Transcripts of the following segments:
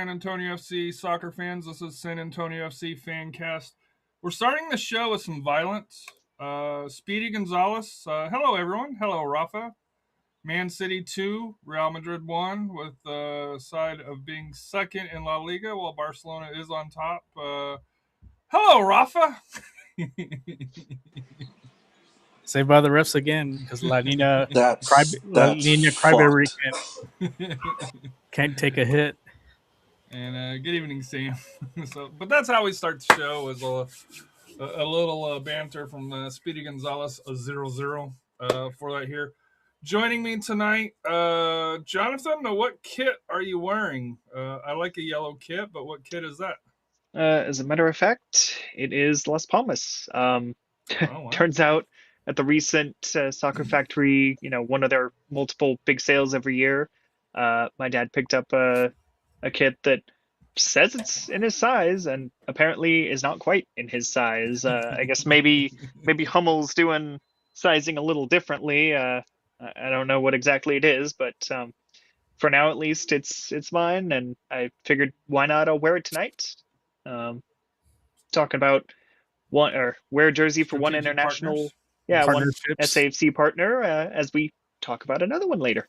SanAntonio FC soccer fans. This is SanAntonio FC Fancast. We're starting the show with some violence. Speedy Gonzalez. Hello, everyone. Hello, Rafa. Man City 2, Real Madrid 1, with the side of being second in La Liga while Barcelona is on top. Hello, Rafa. Saved by the refs again because La Nina Crybaby can't take a hit. And good evening, Sam. But that's how we start the show, is a little banter from Speedy Gonzalez, a 0-0 for that here. Joining me tonight, Jonathan, what kit are you wearing? I like a yellow kit, but what kit is that? As a matter of fact, it is Las Palmas. Wow. Turns out at the recent Soccer Factory, one of their multiple big sales every year, my dad picked up a kit that says it's in his size and apparently is not quite in his size. I guess maybe Hummel's doing sizing a little differently. I don't know what exactly it is, but for now at least it's mine, and I figured why not? I'll wear it tonight. Talking about wear a jersey for one international, one SAFC partner as we talk about another one later.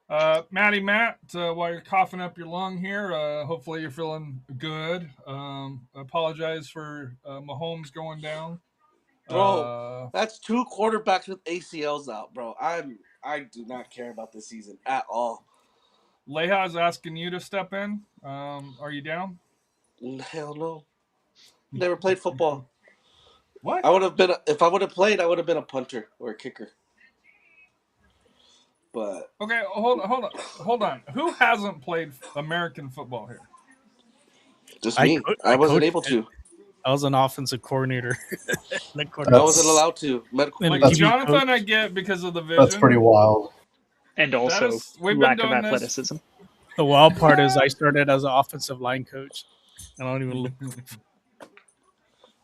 Matt, while you're coughing up your lung here, hopefully you're feeling good. Apologize for Mahomes going down. Bro, that's 2 quarterbacks with ACLs out, bro. I do not care about this season at all. Leja's asking you to step in. Are you down? Hell no. Never played football. What? If I would have played, I would have been a punter or a kicker. But okay, hold on. Who hasn't played American football here? Just me. I wasn't able to. I was an offensive coordinator. I wasn't allowed to. Jonathan, I get because of the vision. That's pretty wild. And also lack of athleticism. The wild part is I started as an offensive line coach. I don't even look.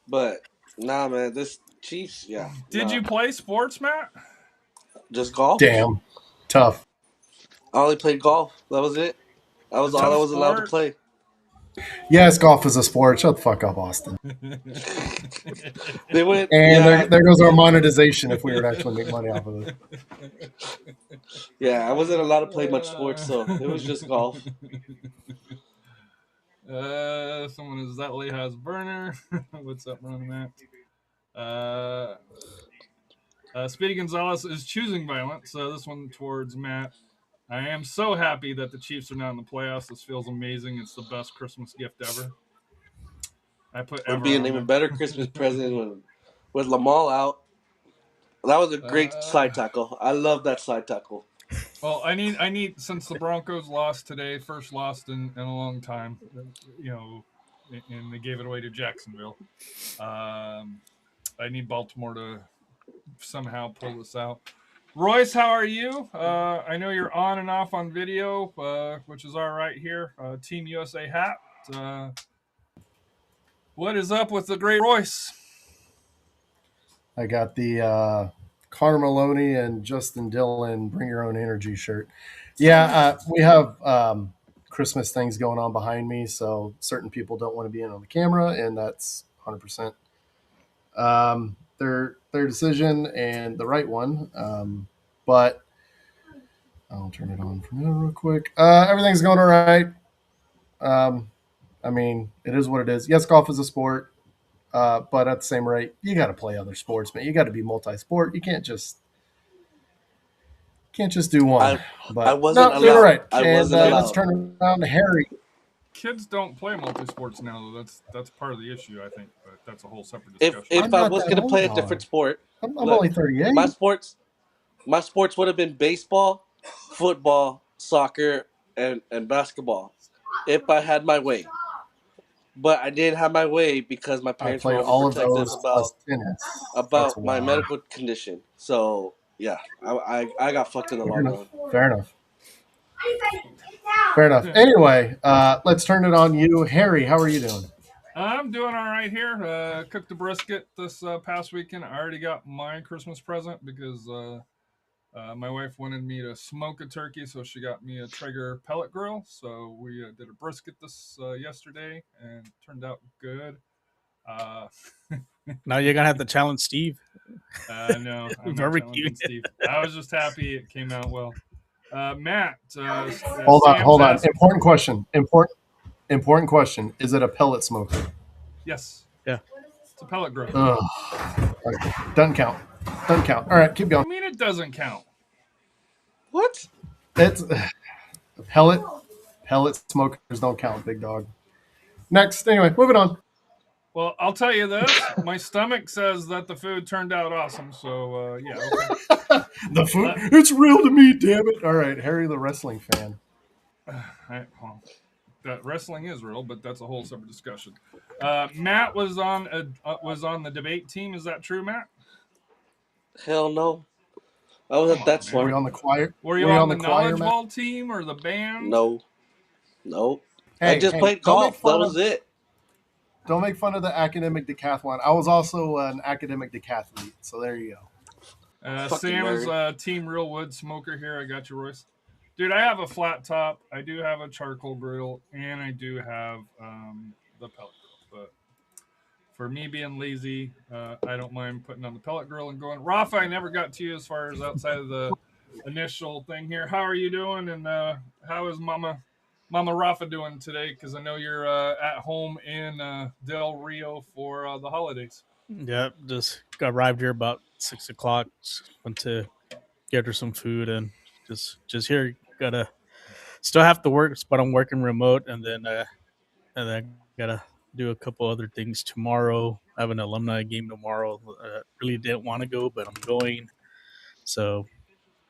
But nah, man, this Chiefs, yeah. Did you play sports, Matt? Just golf. Damn, tough. I only played golf. That was it. That was all I was allowed to play. Yes, golf is a sport. Shut the fuck up, Austin. They went, and there goes our monetization if we were to actually make money off of it. Yeah, I wasn't allowed to play much sports, so it was just golf. Someone is that Leja's burner. What's up, Ron Matt? Speedy Gonzalez is choosing violence. This one towards Matt. I am so happy that the Chiefs are now in the playoffs. This feels amazing. It's the best Christmas gift ever. Would be an even better Christmas present with Lamal out. That was a great slide tackle. I love that slide tackle. Well, I need since the Broncos lost today, first lost in a long time, and they gave it away to Jacksonville. I need Baltimore to somehow pull this out. Royce, how are you? I know you're on and off on video, which is all right here. Team USA hat. What is up with the great Royce? I got the Connor Maloney and Justin Dillon Bring Your Own Energy shirt. Yeah, we have Christmas things going on behind me, so certain people don't want to be in on the camera, and that's 100% their decision and the right one. But I'll turn it on for now real quick. Everything's going all right. I mean, it is what it is. Yes, golf is a sport. But at the same rate, you got to play other sports, man. You got to be multi-sport. You can't just do one. I wasn't allowed. You're right. Wasn't allowed. Let's turn it around to Harry. Kids don't play multi-sports now, though. That's part of the issue, I think. But that's a whole separate discussion. If I was going to play a different sport, I'm only 38. My sports would have been baseball, football, soccer, and basketball, if I had my way. But I didn't have my way because my parents were overprotective about my medical condition. So yeah, I got fucked in the long run. Fair enough. Anyway, let's turn it on you, Harry. How are you doing? I'm doing all right here. Cooked a brisket this past weekend. I already got my Christmas present because My wife wanted me to smoke a turkey, so she got me a Traeger pellet grill. So we did a brisket this yesterday, and it turned out good. Now you're gonna have to challenge Steve. No, I'm not Barbecue. challenging Steve. I was just happy it came out well. Matt, Hold on, Sam's hold on. asked- Important question. Is it a pellet smoker? Yes. Yeah. It's a pellet grill. Okay. Doesn't count. Doesn't count. All right, keep What going. do you mean it doesn't count? What? It's pellet smokers don't count, big dog. Next, anyway, moving on. Well, I'll tell you this. My stomach says that the food turned out awesome. So, yeah. Okay. The food, it's real to me, damn it. All right, Harry the wrestling fan. That wrestling is real, but that's a whole separate discussion. Matt was on the debate team. Is that true, Matt? Hell no. I wasn't that Were smart. you on the choir? Were you on the knowledge ball team or the band? No. I just played golf. That was it. Don't make fun of the academic decathlon. I was also an academic decathlete, so there you go. Sam is Team Real Wood Smoker here. I got you, Royce. Dude, I have a flat top. I do have a charcoal grill, and I do have the pellet grill. But for me being lazy, I don't mind putting on the pellet grill and going. Rafa, I never got to you as far as outside of the initial thing here. How are you doing? And how is Mama Rafa doing today? Because I know you're at home in Del Rio for the holidays. Yep, just arrived here about 6 o'clock. Went to get her some food and just here. Still have to work, but I'm working remote, and then gotta do a couple other things tomorrow. I have an alumni game tomorrow. Really didn't want to go, but I'm going. So,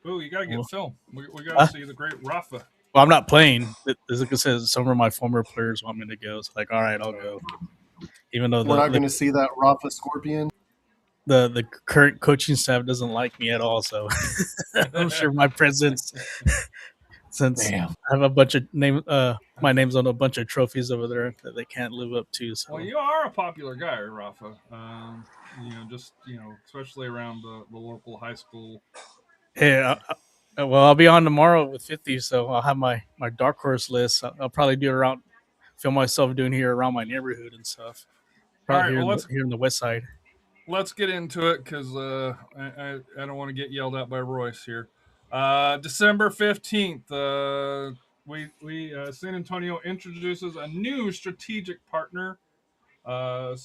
ooh, you gotta get film. We gotta see the great Rafa. Well, I'm not playing. As like I said, some of my former players want me to go. So, like, all right, I'll go. Even though we're not going to see that Rafa Scorpion. The current coaching staff doesn't like me at all, so I'm sure my presence, since I have a bunch of my name's on a bunch of trophies over there that they can't live up to. So. Well, you are a popular guy, Rafa. Especially around the local high school. Hey, I'll be on tomorrow with 50, so I'll have my dark horse list. I'll probably film myself doing here around my neighborhood and stuff. Probably here in the west side. Let's get into it because I don't want to get yelled at by Royce here. December 15th, San Antonio introduces a new strategic partner. EY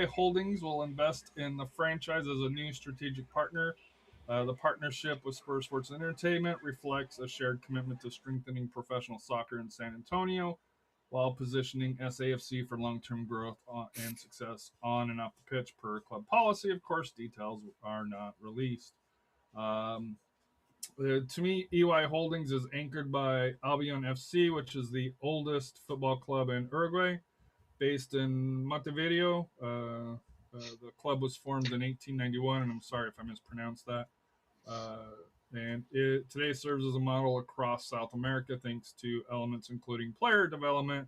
Holdings will invest in the franchise as a new strategic partner. The partnership with Spurs Sports Entertainment reflects a shared commitment to strengthening professional soccer in San Antonio, while positioning SAFC for long-term growth and success on and off the pitch per club policy. Of course, details are not released. To me, EY Holdings is anchored by Albion FC, which is the oldest football club in Uruguay, based in Montevideo. The club was formed in 1891, and I'm sorry if I mispronounced that. And it today serves as a model across South America thanks to elements including player development,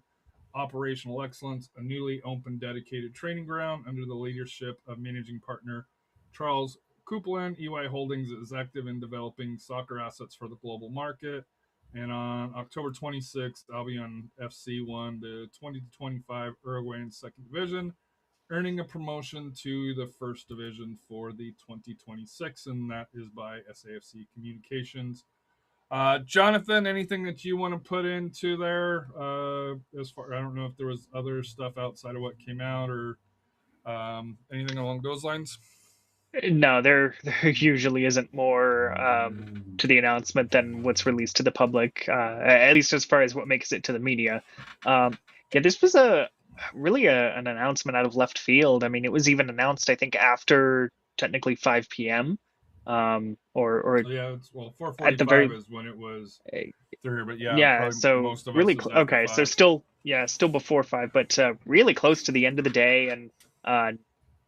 operational excellence, a newly opened dedicated training ground under the leadership of managing partner Charles Kupelin. EY Holdings is active in developing soccer assets for the global market. And on October 26th, Albion FC won the 2025 Uruguayan Second Division, earning a promotion to the First Division for the 2026, and that is by SAFC Communications. Jonathan, anything that you want to put into there? As far, I don't know if there was other stuff outside of what came out or anything along those lines. No, there usually isn't more to the announcement than what's released to the public, at least as far as what makes it to the media. This was really an announcement out of left field. I mean, it was even announced, I think, after technically 5 p.m. Or yeah, 4:45 at the very, is when it was through, but yeah, so most of really us okay, so still before 5, but really close to the end of the day, and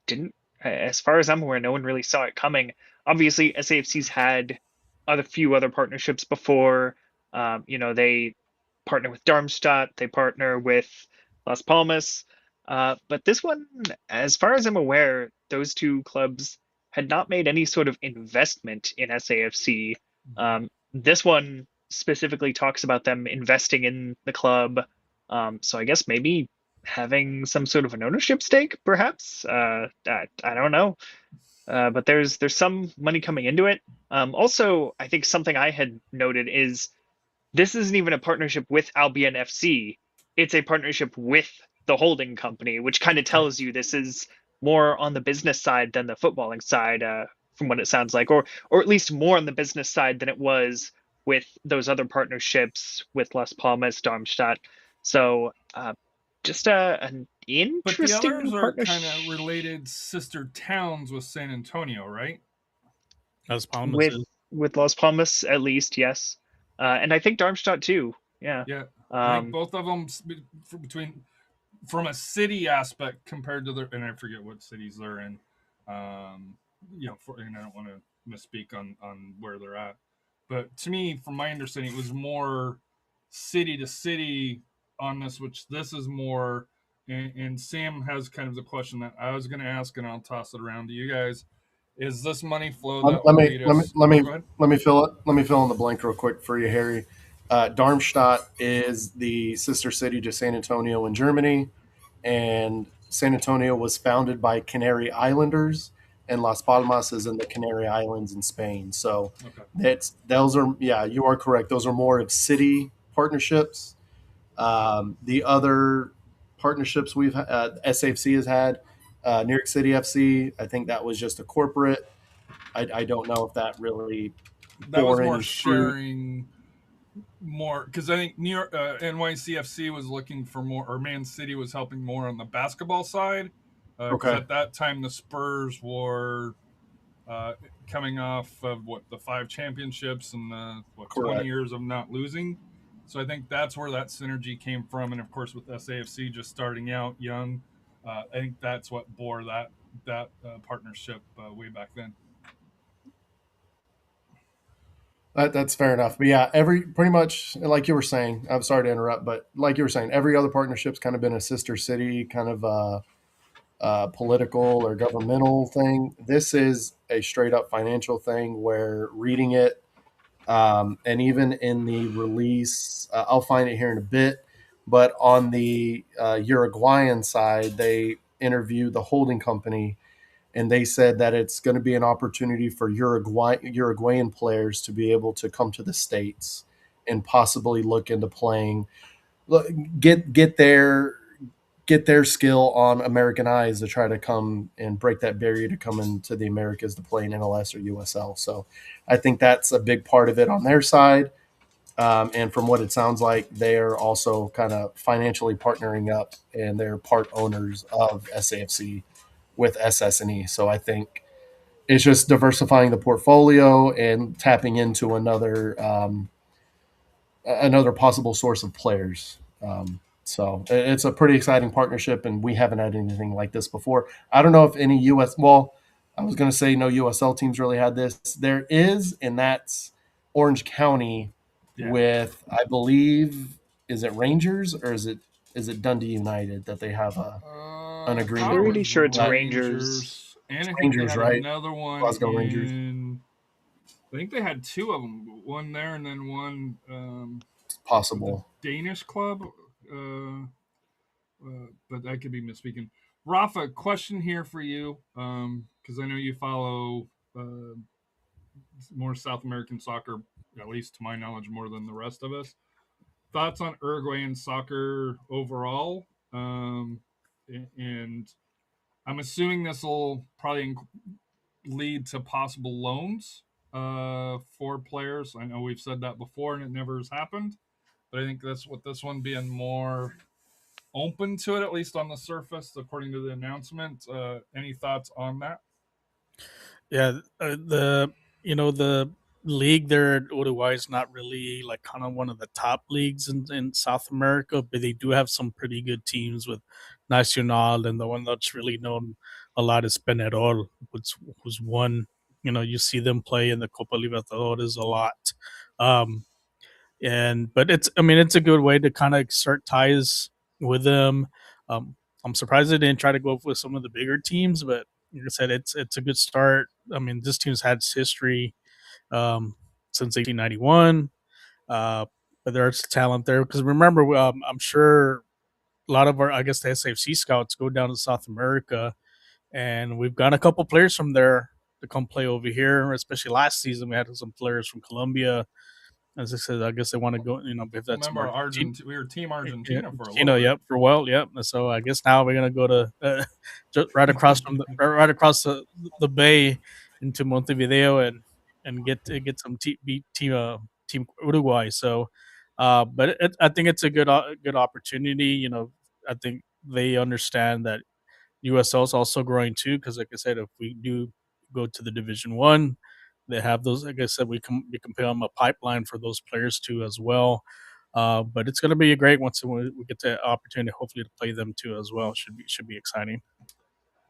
didn't. As far as I'm aware, no one really saw it coming. Obviously, SAFC's had a few other partnerships before. They partner with Darmstadt, they partner with Las Palmas. But this one, as far as I'm aware, those two clubs had not made any sort of investment in SAFC. This one specifically talks about them investing in the club. So I guess maybe having some sort of an ownership stake, perhaps. I don't know. But there's some money coming into it. Also, I think something I had noted is this isn't even a partnership with Albion FC. It's a partnership with the holding company, which kind of tells you this is more on the business side than the footballing side, from what it sounds like, or at least more on the business side than it was with those other partnerships with Las Palmas, Darmstadt. So just an But the interesting others are partnership. kind of related sister towns with SanAntonio, right? Las Palmas is. With Las Palmas, at least, yes. And I think Darmstadt too. Yeah. Yeah. I think both of them between from a city aspect compared to their, and I forget what cities they're in. You know, and I don't want to misspeak on where they're at, but to me, from my understanding, it was more city to city on this, which this is more. And Sam has kind of the question that I was going to ask, and I'll toss it around to you guys. Is this money flow that Let will me lead let me us? let me Go ahead. let me fill it. Let me fill in the blank real quick for you, Harry. Darmstadt is the sister city to San Antonio in Germany, and San Antonio was founded by Canary Islanders, and Las Palmas is in the Canary Islands in Spain. So Okay. those are, yeah, you are correct. Those are more of city partnerships. The other partnerships SAFC has had, New York City FC, I think that was just a corporate. I don't know if that really That was bore more any fruit. sharing, more because I think New York NYCFC was looking for more, or Man City was helping more on the basketball side, because Okay. at that time the Spurs were coming off of the 5 championships and the 20 Correct. years of not losing. So I think that's where that synergy came from, and of course with SAFC just starting out young, I think that's what bore that partnership way back then. That's fair enough. But yeah, pretty much like you were saying, I'm sorry to interrupt, but like you were saying, every other partnership's kind of been a sister city kind of political or governmental thing. This is a straight up financial thing where reading it, and even in the release, I'll find it here in a bit, but on the Uruguayan side, they interviewed the holding company, and they said that it's going to be an opportunity for Uruguayan players to be able to come to the States and possibly look into playing, get their skill on American eyes to try to come and break that barrier to come into the Americas to play in NLS or USL. So I think that's a big part of it on their side. And from what it sounds like, they're also kind of financially partnering up, and they're part owners of SAFC with SSNE. So I think it's just diversifying the portfolio and tapping into another possible source of players. So it's a pretty exciting partnership, and we haven't had anything like this before. I don't know if any I was going to say no USL teams really had this. There is, and that's Orange County with, I believe, is it Rangers or is it Dundee United that they have an agreement with? Pretty sure it's Rangers. And I think Rangers, they had right? another one Glasgow Rangers. I think they had 2 of them, one there and then one Possible Danish club, but I could be misspeaking. Rafa, question here for you, because I know you follow more South American soccer, at least to my knowledge, more than the rest of us. Thoughts on Uruguayan soccer overall? And I'm assuming this will probably lead to possible loans for players. I know we've said that before and it never has happened, but I think that's what this one being more open to it, at least on the surface, according to the announcement. Any thoughts on that? Yeah, the league there at Uruguay is not really like kind of one of the top leagues in South America, but they do have some pretty good teams with Nacional, and the one that's really known a lot is Peñarol, who's won. You see them play in the Copa Libertadores a lot. But it's a good way to kind of start ties with them. I'm surprised they didn't try to go with some of the bigger teams, but like I said, it's a good start. I mean, this team's had history since 1891, but there's talent there because remember, I'm sure a lot of our, I guess, the SAFC scouts go down to South America, and we've got a couple players from there to come play over here. Especially last season, we had some players from Colombia. As I said, I guess they want to go. If that's Remember, Argentina, we were Team Argentina for a you little bit. yep, for a while, yep. So I guess now we're gonna go to just right across from right across the bay into Montevideo and get some team Uruguay. So, but I think it's a good opportunity. I think they understand that USL is also growing too, because like I said, if we do go to the Division 1, they have those. Like I said, we can put them a pipeline for those players too as well. But it's going to be a great once we get the opportunity, hopefully, to play them too as well. Should be exciting.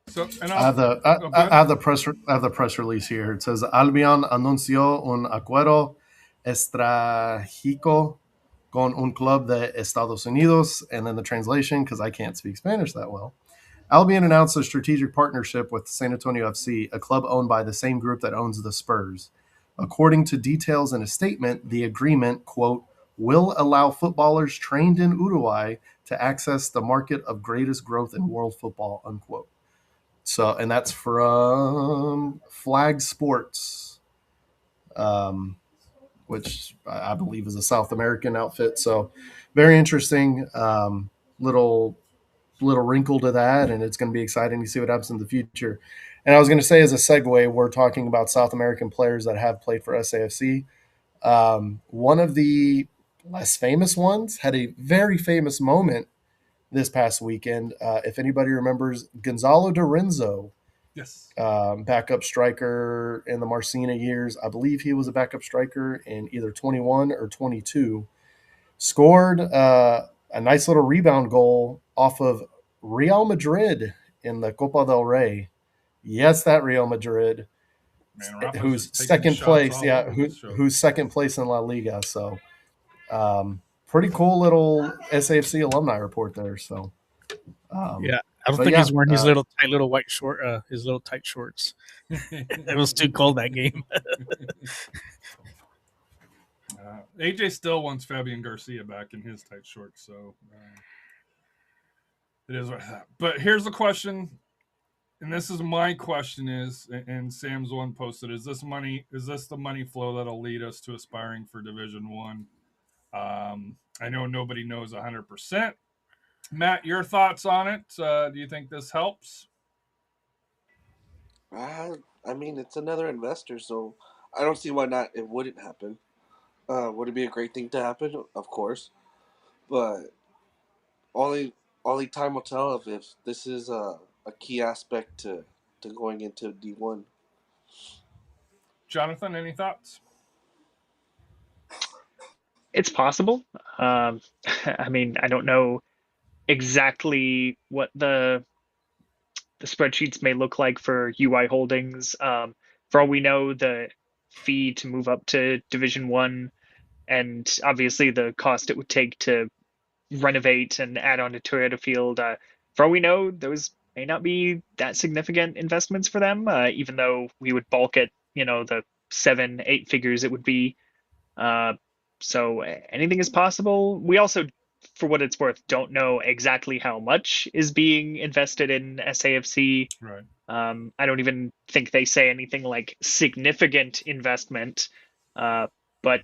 So, and I have the press release here. It says Albion anunció un acuerdo estratégico con un club de Estados Unidos, and then the translation, because I can't speak Spanish that well. Albion announced a strategic partnership with SanAntonio FC, a club owned by the same group that owns the Spurs. According to details in a statement, the agreement, quote, will allow footballers trained in Uruguay to access the market of greatest growth in world football, unquote. So, and that's from Flag Sports, which I believe is a South American outfit. So, very interesting. Little wrinkle to that, and it's going to be exciting to see what happens in the future. And I was going to say, as a segue, we're talking about South American players that have played for SAFC. One of the less famous ones had a very famous moment this past weekend. If anybody remembers, Gonzalo Dorenzo, yes, backup striker in the Marcina years. I believe he was a backup striker in either 21 or 22. Scored a nice little rebound goal off of Real Madrid in the Copa del Rey. Yes, that Real Madrid, who's second place. Yeah, who's second place in La Liga. So, pretty cool little SAFC alumni report there. So, yeah, I don't think he's wearing his little white short, his little tight shorts. It was too cold that game. AJ still wants Fabian Garcia back in his tight shorts, so it is what that. But here's the question, and this is my question: is, and Sam's one posted, is this the money flow that'll lead us to aspiring for Division 1? I know nobody knows 100%. Matt, your thoughts on it? Do you think this helps? I mean, it's another investor, so I don't see why not. It wouldn't happen. Would it be a great thing to happen? Of course, but only time will tell if this is a key aspect to going into D1. Jonathan, any thoughts? It's possible. I mean, I don't know exactly what the spreadsheets may look like for UI Holdings. For all we know, the fee to move up to Division 1, and obviously the cost it would take to renovate and add on to Toyota Field. For all we know, those may not be that significant investments for them, even though we would bulk at the 7-8 figures it would be. So anything is possible. We also, for what it's worth, don't know exactly how much is being invested in SAFC. Right. I don't even think they say anything like significant investment. But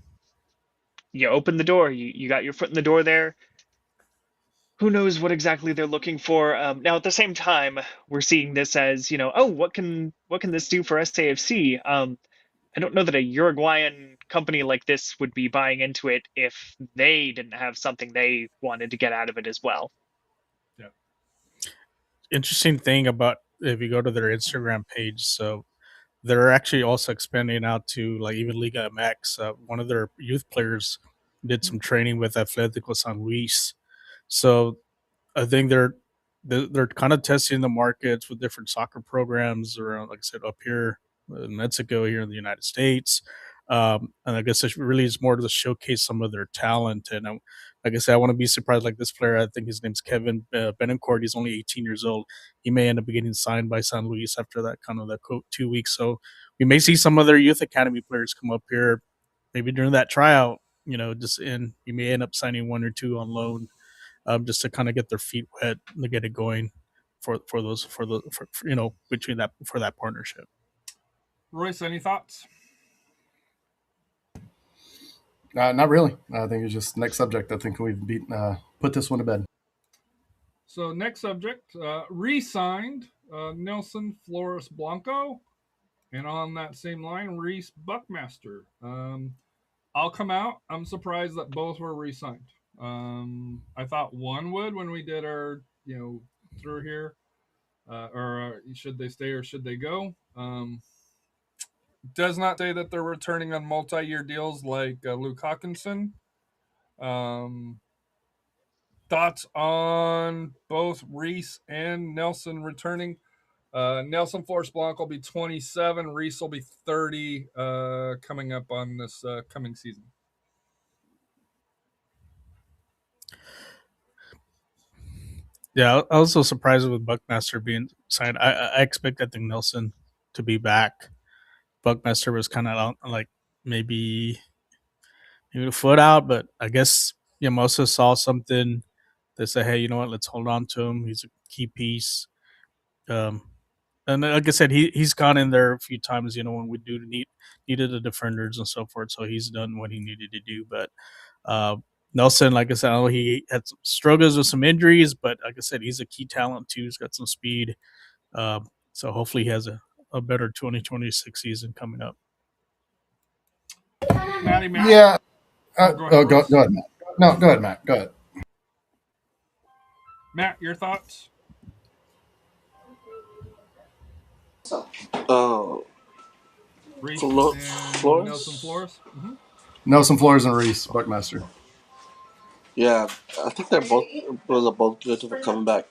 you open the door, you got your foot in the door there. Who knows what exactly they're looking for? Now, at the same time, we're seeing this as, oh, what can this do for SAFC? I don't know that a Uruguayan company like this would be buying into it if they didn't have something they wanted to get out of it as well. Yeah. Interesting thing about if you go to their Instagram page, so they're actually also expanding out to like even Liga MX. One of their youth players did some training with Atlético San Luis. So I think they're kind of testing the markets with different soccer programs around, like I said, up here in Mexico, here in the United States. And I guess it really is more to showcase some of their talent. And like I said, I want to be surprised like this player. I think his name's Kevin Benincourt. He's only 18 years old. He may end up getting signed by San Luis after that 2 weeks. So we may see some of their youth academy players come up here, maybe during that tryout. You may end up signing one or two on loan, just to kind of get their feet wet and to get it going for that partnership. Royce, any thoughts? Not really. I think it's just next subject. I think we've put this one to bed. So next subject, re-signed Nelson Flores Blando, and on that same line, Reese Buckmaster. I'll come out. I'm surprised that both were re-signed. I thought one would when we did our through here, or should they stay or should they go? Does not say that they're returning on multi-year deals like Luke Hawkinson. Thoughts on both Reese and Nelson returning? Nelson Flores Blando will be 27. Reese will be 30 coming up on this coming season. Yeah, I was so surprised with Buckmaster being signed. I expected Nelson to be back. Buckmaster was kind of like maybe a foot out, but I guess Yamosa saw something. They said, hey, you know what? Let's hold on to him. He's a key piece. And like I said, he's gone in there a few times, when we needed the defenders and so forth. So he's done what he needed to do. But Nelson, like I said, I know he had some struggles with some injuries, but like I said, he's a key talent too. He's got some speed. So hopefully he has a better 2026 season coming up. Matt. Yeah. Go ahead, Matt. No, go ahead, Matt. Go ahead. Matt, your thoughts? Reese Flores? Nelson Flores? Mm-hmm. Nelson Flores and Reese Buckmaster. Yeah, I think they're both good for coming back.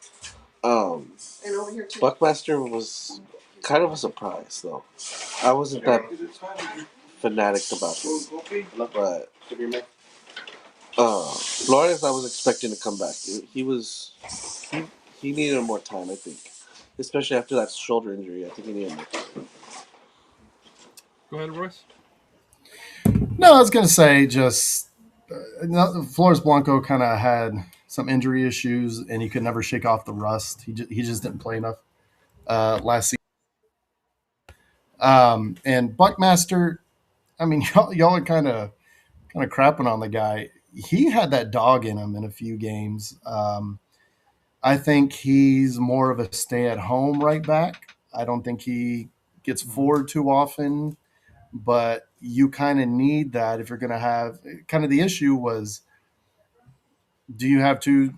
Buckmaster was kind of a surprise, though. I wasn't that fanatic about him, but Flores, I was expecting to come back. He needed more time, I think, especially after that shoulder injury. I think he needed more time. Go ahead, Royce. No, I was going to say just Flores Blando kind of had some injury issues, and he could never shake off the rust. He just didn't play enough last season. And Buckmaster, I mean, y'all are kind of crapping on the guy. He had that dog in him in a few games. I think he's more of a stay-at-home right back. I don't think he gets forward too often, but you kind of need that if you're going to have – kind of the issue was, do you have two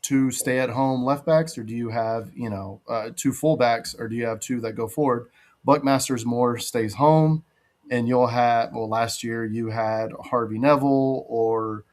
stay-at-home left backs, or do you have, two fullbacks, or do you have two that go forward? Buckmaster's more stays home, and you'll have – well, last year you had Harvey Neville or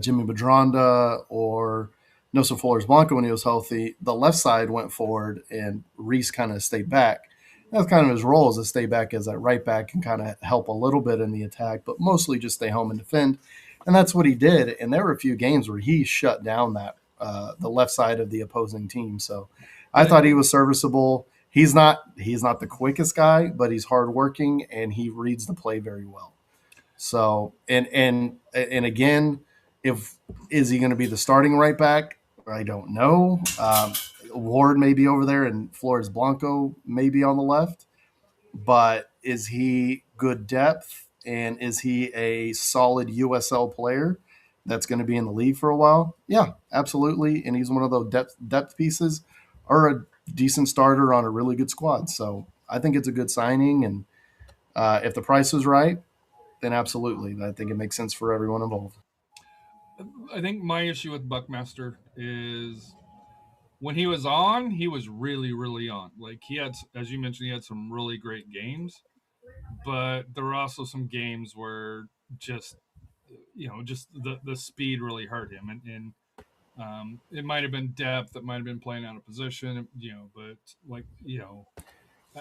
Jimmy Madronda or Nelson Flores Blando when he was healthy. The left side went forward, and Reese kind of stayed back. That's kind of his role, is to stay back as that right back and kind of help a little bit in the attack, but mostly just stay home and defend. And that's what he did. And there were a few games where he shut down that the left side of the opposing team. So I thought he was serviceable. He's not the quickest guy, but he's hardworking and he reads the play very well. So and again, is he going to be the starting right back? I don't know. Ward may be over there, and Flores Blando may be on the left. But is he good depth, and is he a solid USL player that's going to be in the league for a while? Yeah, absolutely. And he's one of those depth pieces, or a decent starter on a really good squad. So I think it's a good signing, and if the price is right, then absolutely. I think it makes sense for everyone involved. I think my issue with Buckmaster is when he was on, he was really, really on. Like he had, as you mentioned, he had some really great games, but there were also some games where just the speed really hurt him, and it might have been depth, it might have been playing out of position, but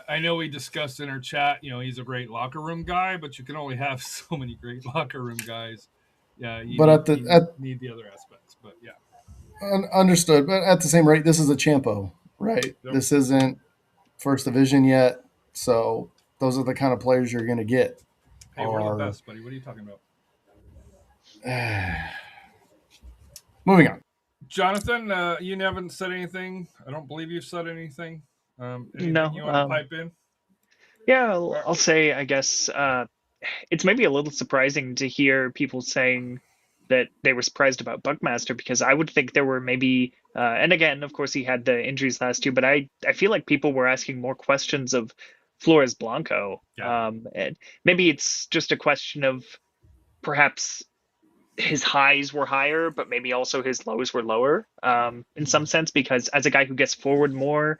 I know we discussed in our chat, he's a great locker room guy, but you can only have so many great locker room guys. Yeah, you But need the other aspects. But yeah, understood. But at the same rate, this is a Champo, right? Yep. This isn't first division yet, so those are the kind of players you're going to get. Hey, we're the best, buddy. What are you talking about? Moving on. Jonathan, you haven't said anything. I don't believe you've said anything. Anything No, you want to pipe in? Yeah, I'll say, I guess, it's maybe a little surprising to hear people saying that they were surprised about Buckmaster, because I would think there were maybe, and again, of course, he had the injuries last year, but I feel like people were asking more questions of Flores Blando. Yeah. And maybe it's just a question of perhaps his highs were higher, but maybe also his lows were lower, in some sense, because as a guy who gets forward more,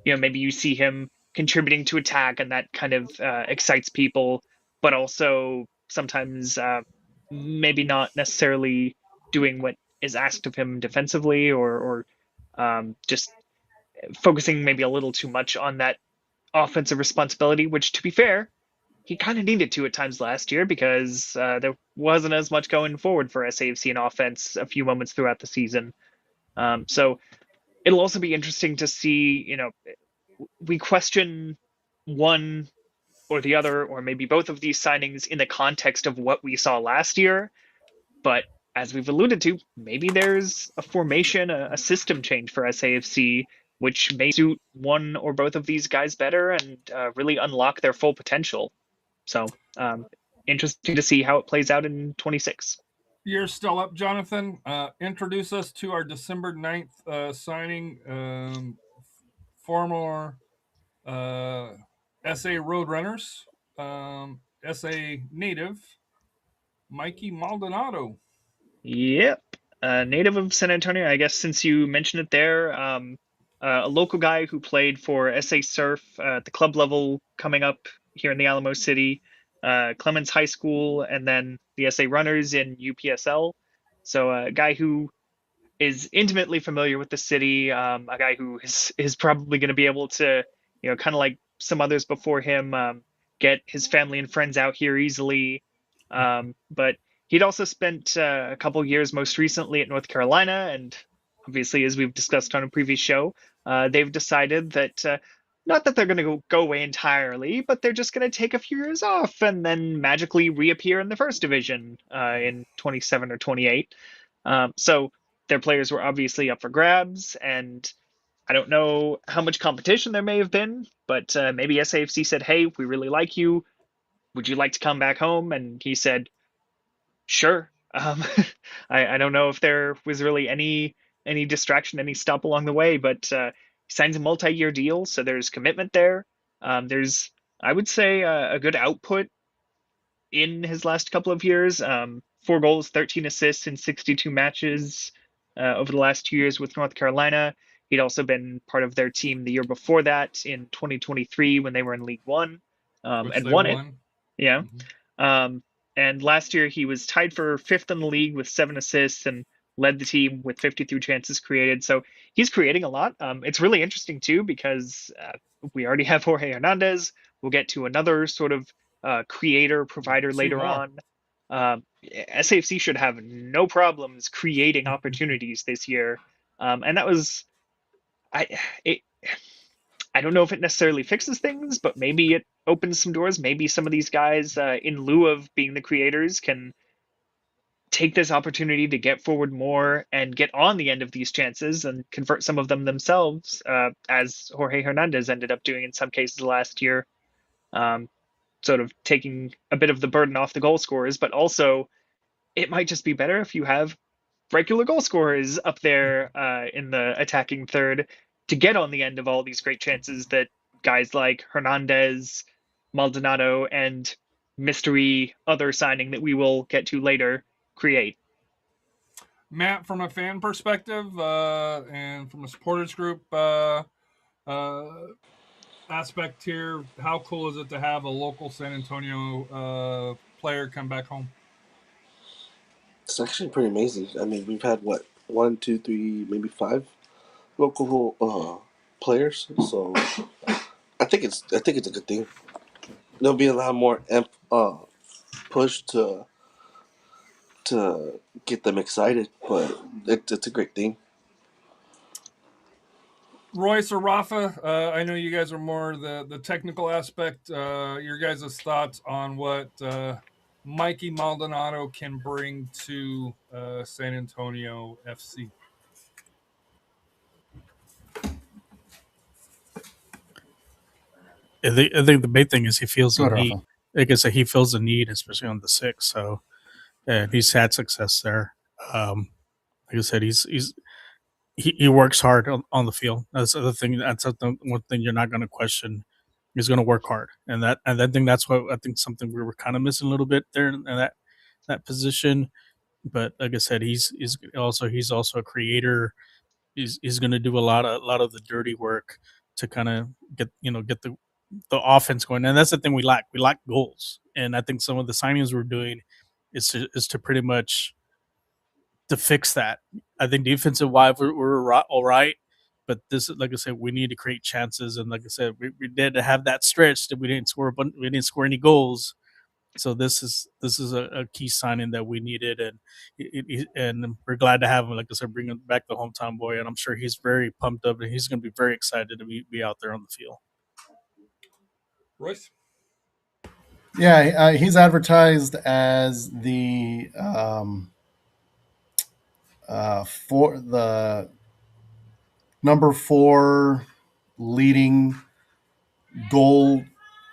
maybe you see him contributing to attack, and that kind of excites people, but also sometimes maybe not necessarily doing what is asked of him defensively, or just focusing maybe a little too much on that offensive responsibility, which, to be fair, he kind of needed to at times last year, because there wasn't as much going forward for SAFC in offense a few moments throughout the season. So it'll also be interesting to see, we question one or the other, or maybe both of these signings in the context of what we saw last year. But as we've alluded to, maybe there's a formation, a system change for SAFC, which may suit one or both of these guys better and really unlock their full potential. So interesting to see how it plays out in 26. You're still up, Jonathan. Introduce us to our December 9th signing, former SA Roadrunners, SA native, Mikey Maldanado. Yep. Native of SanAntonio, I guess, since you mentioned it there. A local guy who played for SA Surf at the club level coming up here in the Alamo City, Clemens High School, and then the SA Runners in UPSL. So a guy who is intimately familiar with the city, a guy who is probably going to be able to, kind of like some others before him, get his family and friends out here easily. But he'd also spent a couple years most recently at North Carolina, and obviously, as we've discussed on a previous show, they've decided that not that they're going to go away entirely, but they're just going to take a few years off and then magically reappear in the first division in 27 or 28. So their players were obviously up for grabs, and I don't know how much competition there may have been, but maybe SAFC said, "Hey, we really like you. Would you like to come back home?" And he said, "Sure." I don't know if there was really any distraction, any stop along the way, but he signs a multi-year deal, so there's commitment there. There's, I would say, a good output in his last couple of years. 4 goals, 13 assists in 62 matches over the last 2 years with North Carolina. He'd also been part of their team the year before that in 2023 when they were in League One, and won it. Yeah. Mm-hmm. And last year he was tied for 5th in the league with 7 assists and led the team with 53 chances created. So he's creating a lot. It's really interesting too, because we already have Jorge Hernandez. We'll get to another sort of creator provider later on. SAFC should have no problems creating opportunities this year. And that was, I don't know if it necessarily fixes things, but maybe it opens some doors. Maybe some of these guys, in lieu of being the creators, can take this opportunity to get forward more and get on the end of these chances and convert some of them themselves, as Jorge Hernandez ended up doing in some cases last year, sort of taking a bit of the burden off the goal scorers. But also, it might just be better if you have regular goal scorers up there in the attacking third to get on the end of all these great chances that guys like Hernandez, Maldanado, and mystery other signing that we will get to later create. Matt, from a fan perspective and from a supporters group aspect here, how cool is it to have a local SanAntonio player come back home? It's actually pretty amazing. I mean, we've had 1, 2, 3, maybe 5 local players. So think it's a good thing. There'll be a lot more push to get them excited, but it's a great thing. Royce or Rafa, I know you guys are more the technical aspect. Your guys' thoughts on what Mikey Maldanado can bring to SanAntonio FC? I think the big thing is he feels Go the ahead, need. Rafa. Like I said, he feels the need, especially on the 6. So, and he's had success there. Like I said, he works hard on the field. That's the other thing. That's one thing you're not going to question. He's going to work hard, and I think that's what I think something we were kind of missing a little bit there in that position. But like I said, he's also a creator. He's going to do a lot of the dirty work to kind of get the offense going, and that's the thing we lack. We lack goals, and I think some of the signings we're doing is to pretty much to fix that. I think defensive wise we're all right, but this, like I said, we need to create chances, and like I said, we did have that stretch that we didn't score any goals. So this is a key signing that we needed, and we're glad to have him. Like I said, bringing back the hometown boy, and I'm sure he's very pumped up, and he's going to be very excited to be out there on the field. Royce? Yeah, he's advertised as the for the number 4 leading goal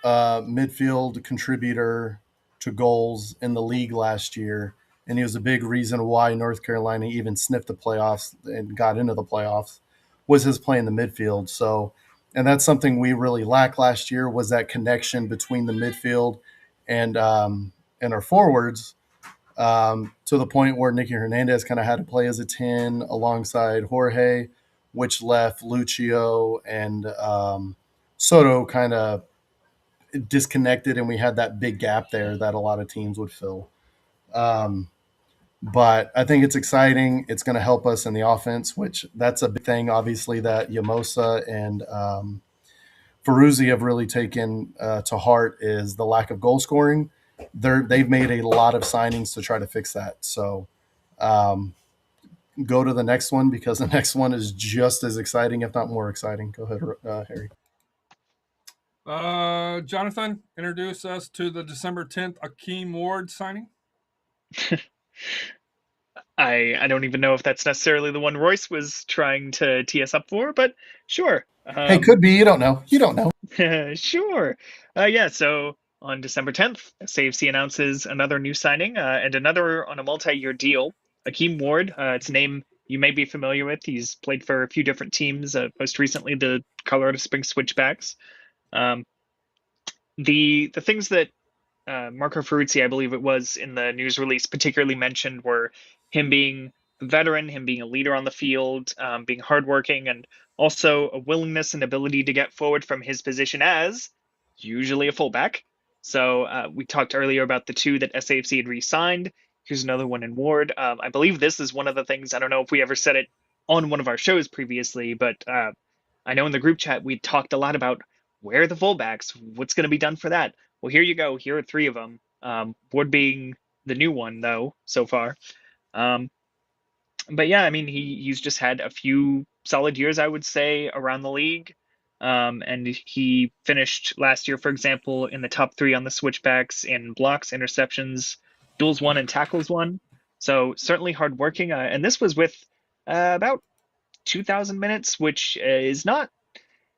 midfield contributor to goals in the league last year, and he was a big reason why North Carolina even sniffed the playoffs and got into the playoffs, was his play in the midfield. So, and that's something we really lacked last year, was that connection between the midfield and our forwards, to the point where Nicky Hernandez kind of had to play as a 10 alongside Jorge, which left Lucio and Soto kind of disconnected, and we had that big gap there that a lot of teams would fill. But I think it's exciting. It's going to help us in the offense, which that's a big thing, obviously, that Yamosa and Ferruzzi have really taken to heart, is the lack of goal scoring. They've made a lot of signings to try to fix that. So go to the next one, because the next one is just as exciting, if not more exciting. Go ahead, Harry. Jonathan, introduce us to the December 10th Akeem Ward signing. I don't even know if that's necessarily the one Royce was trying to tee us up for, but sure. Hey, could be. You don't know. Sure. Yeah, so on December 10th, SAFC announces another new signing and another on a multi-year deal. Akeem Ward, it's a name you may be familiar with. He's played for a few different teams, most recently the Colorado Springs Switchbacks. The things that Marco Ferruzzi, I believe it was, in the news release particularly mentioned were him being a veteran, him being a leader on the field, being hardworking, and also a willingness and ability to get forward from his position as usually a fullback. So we talked earlier about the 2 that SAFC had re-signed. Here's another one in Ward. I believe this is one of the things, I don't know if we ever said it on one of our shows previously, but I know in the group chat we talked a lot about where are the fullbacks, what's going to be done for that. Well, here you go. Here are 3 of them. Ward being the new one, though, so far. But yeah, I mean, he's just had a few solid years, I would say, around the league. And he finished last year, for example, in the top 3 on the switchbacks in blocks, interceptions, duels won, and tackles won. So certainly hardworking. And this was with about 2,000 minutes, which is not.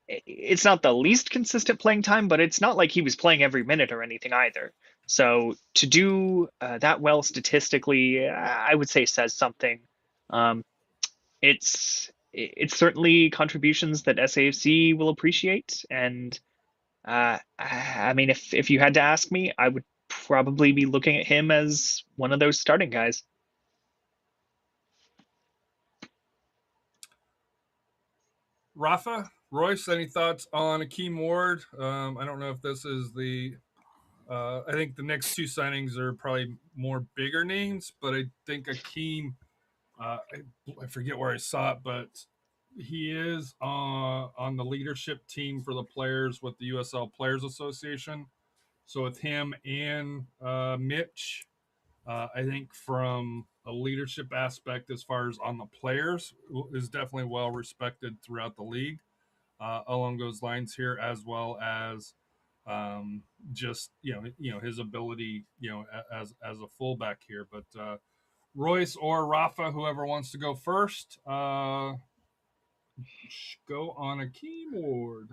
It's not the least consistent playing time, but it's not like he was playing every minute or anything either. So to do that well statistically, I would say says something. It's certainly contributions that SAFC will appreciate, and I mean, if you had to ask me, I would probably be looking at him as one of those starting guys. Rafa, Royce, any thoughts on Akeem Ward? I don't know if this is I think the next 2 signings are probably more bigger names, but I think Akeem, I forget where I saw it, but he is on the leadership team for the players with the USL Players Association. So with him and Mitch, I think from a leadership aspect, as far as on the players, is definitely well respected throughout the league along those lines here, as well as just his ability, as a fullback here. But Royce or Rafa, whoever wants to go first, go on a keyboard.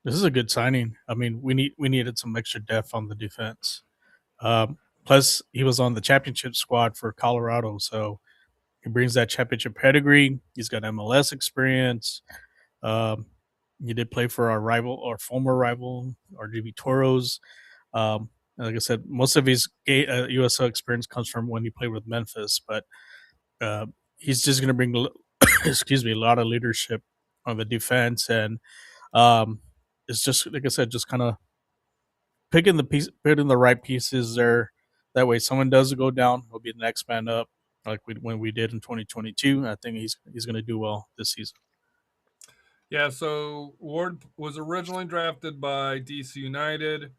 This is a good signing. I mean, we needed some extra depth on the defense. Plus, he was on the championship squad for Colorado, so he brings that championship pedigree. He's got MLS experience. He did play for our former rival, RGV Toros. Like I said, most of his USL experience comes from when he played with Memphis, but he's just going to bring, a lot of leadership on the defense, and it's just like I said, just kind of putting the right pieces there. That way, someone does go down, he'll be the next man up, like when we did in 2022. I think he's going to do well this season. Yeah, so Ward was originally drafted by DC United,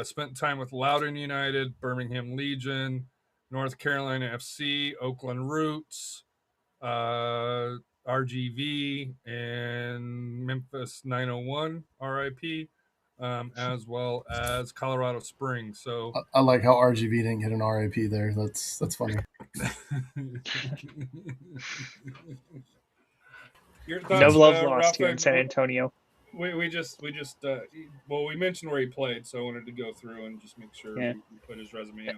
spent time with Loudoun United, Birmingham Legion, North Carolina FC, Oakland Roots, RGV, and Memphis 901, RIP, as well as Colorado Springs. So I like how RGV didn't get an RIP there. That's funny. Your thoughts, No love lost Rafa, here in San Antonio. We just we mentioned where he played, so I wanted to go through and just make sure we put his resume out.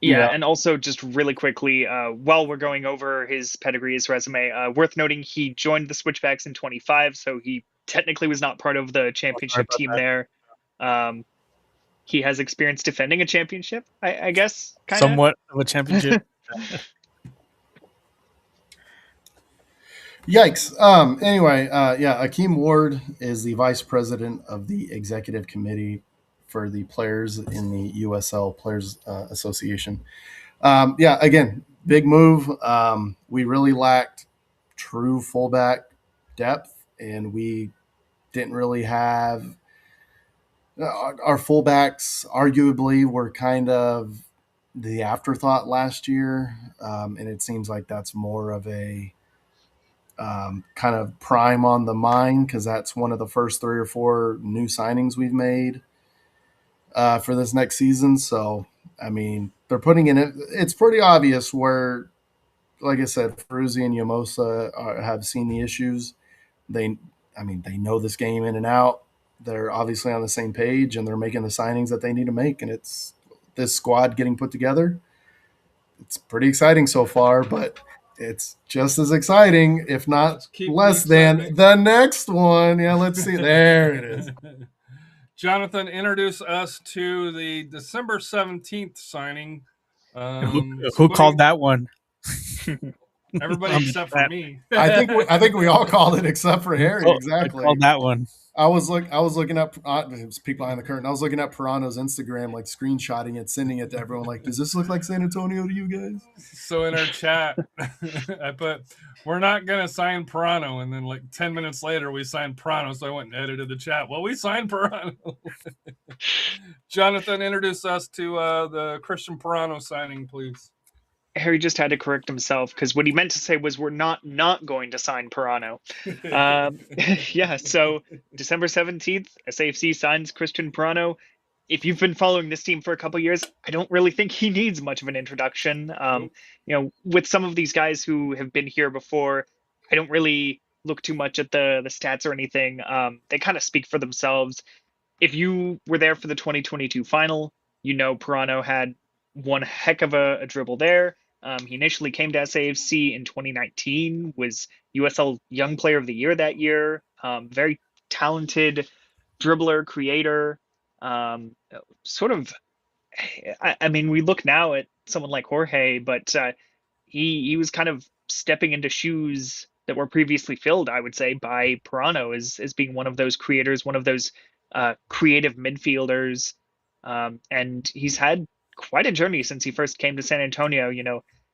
Yeah, and also just really quickly, while we're going over his pedigree, his resume, worth noting he joined the Switchbacks in 25, so he technically was not part of the championship team there. He has experience defending a championship, I guess. Kinda. Somewhat of a championship. Yikes. Anyway, Akeem Ward is the vice president of the executive committee for the players in the USL Players Association. Again, big move. We really lacked true fullback depth, and we didn't really have our fullbacks. Arguably, were kind of the afterthought last year, and it seems like that's more of a kind of prime on the mind, because that's one of the first 3 or 4 new signings we've made for this next season. So, I mean, they're putting in it. It's pretty obvious where, like I said, Ferruzzi and Yamosa have seen the issues. They know this game in and out. They're obviously on the same page, and they're making the signings that they need to make. And it's this squad getting put together. It's pretty exciting so far, but it's just as exciting, if not less than the next one. Yeah, let's see. There it is. Jonathan, introduce us to the December 17th signing. Who called that one? Everybody except for me. I think we all called it except for Harry. Exactly. I called that one. I was looking up. It was peek behind the curtain. I was looking at Parano's Instagram, like screenshotting it, sending it to everyone. Like, does this look like San Antonio to you guys? So in our chat, I put, "We're not gonna sign Parano," and then like 10 minutes later, we signed Parano. So I went and edited the chat. Well, we signed Parano. Jonathan, introduce us to the Christian Parano signing, please. Harry just had to correct himself, because what he meant to say was we're not going to sign Parano. So December 17th, SAFC signs Christian Parano. If you've been following this team for a couple of years, I don't really think he needs much of an introduction. With some of these guys who have been here before, I don't really look too much at the stats or anything. They kind of speak for themselves. If you were there for the 2022 final, Parano had one heck of a dribble there. He initially came to SAFC in 2019, was USL Young Player of the Year that year. Very talented dribbler, creator. We look now at someone like Jorge, but he was kind of stepping into shoes that were previously filled, I would say, by Parano as being one of those creators, one of those creative midfielders. And he's had quite a journey since he first came to San Antonio.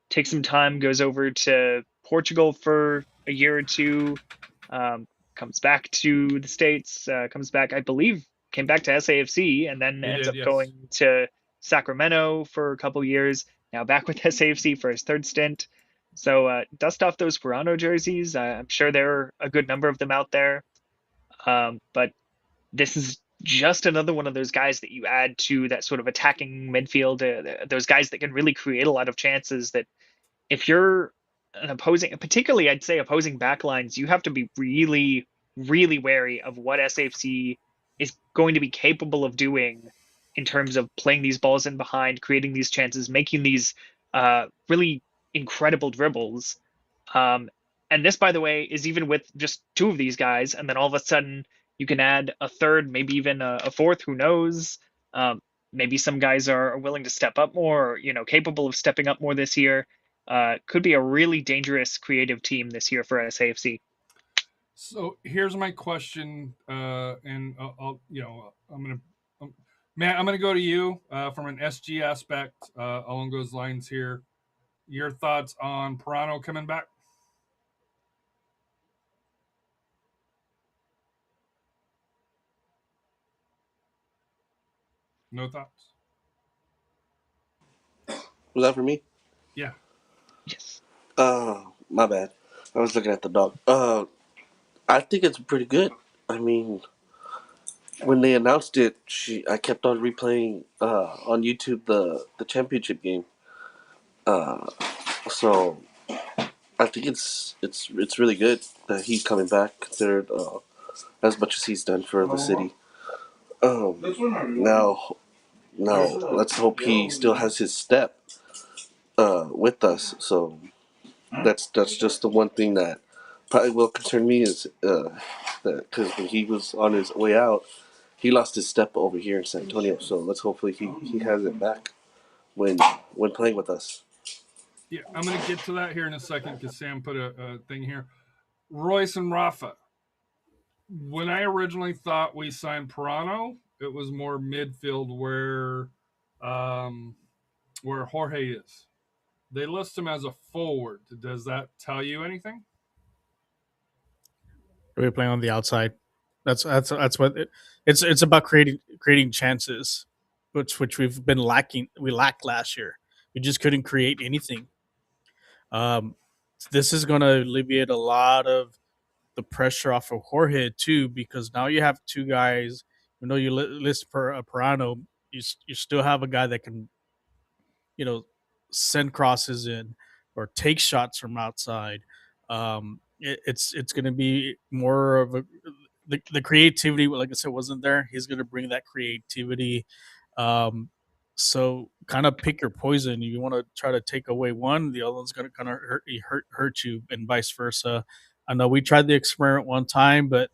Takes some time, goes over to Portugal for a year or two, comes back to the States, comes back, I believe, came back to SAFC, and then ends up going to Sacramento for a couple years. Now back with SAFC for his third stint. So dust off those Parano jerseys. I'm sure there are a good number of them out there. But this is just another one of those guys that you add to that sort of attacking midfield, those guys that can really create a lot of chances that if you're an opposing, particularly I'd say opposing backlines, you have to be really, really wary of what SAFC is going to be capable of doing in terms of playing these balls in behind, creating these chances, making these really incredible dribbles. And this, by the way, is even with just two of these guys, and then all of a sudden you can add a third, maybe even a fourth, who knows? Maybe some guys are willing to step up more, or, capable of stepping up more this year. Could be a really dangerous creative team this year for SAFC. So here's my question, and Matt, I'm gonna go to you from an SG aspect along those lines here. Your thoughts on Parano coming back? No thoughts? Was that for me? Yeah. Yes. My bad. I was looking at the dog. I think it's pretty good. I mean, when they announced it, I kept on replaying on YouTube the championship game. So I think it's really good that he's coming back, considered as much as he's done for the city. Now let's hope he still has his step with us. So that's just the one thing that probably will concern me is that because when he was on his way out, he lost his step over here in SanAntonio. So let's hopefully he has it back when playing with us. Yeah, I'm going to get to that here in a second because Sam put a thing here. Royce and Rafa. When I originally thought we signed Parano, it was more midfield where Jorge is. They list him as a forward. Does that tell you anything? We're playing on the outside. That's what it's about, creating chances, which we've been lacking. We lacked last year. We just couldn't create anything. This is going to alleviate a lot of the pressure off of Jorge too, because now you have two guys. You know, you list Parano, you still have a guy that can, send crosses in or take shots from outside. It's going to be more of the creativity. Like I said, wasn't there. He's going to bring that creativity. So kind of pick your poison. You want to try to take away one, the other one's going to kind of hurt you, and vice versa. I know we tried the experiment one time, but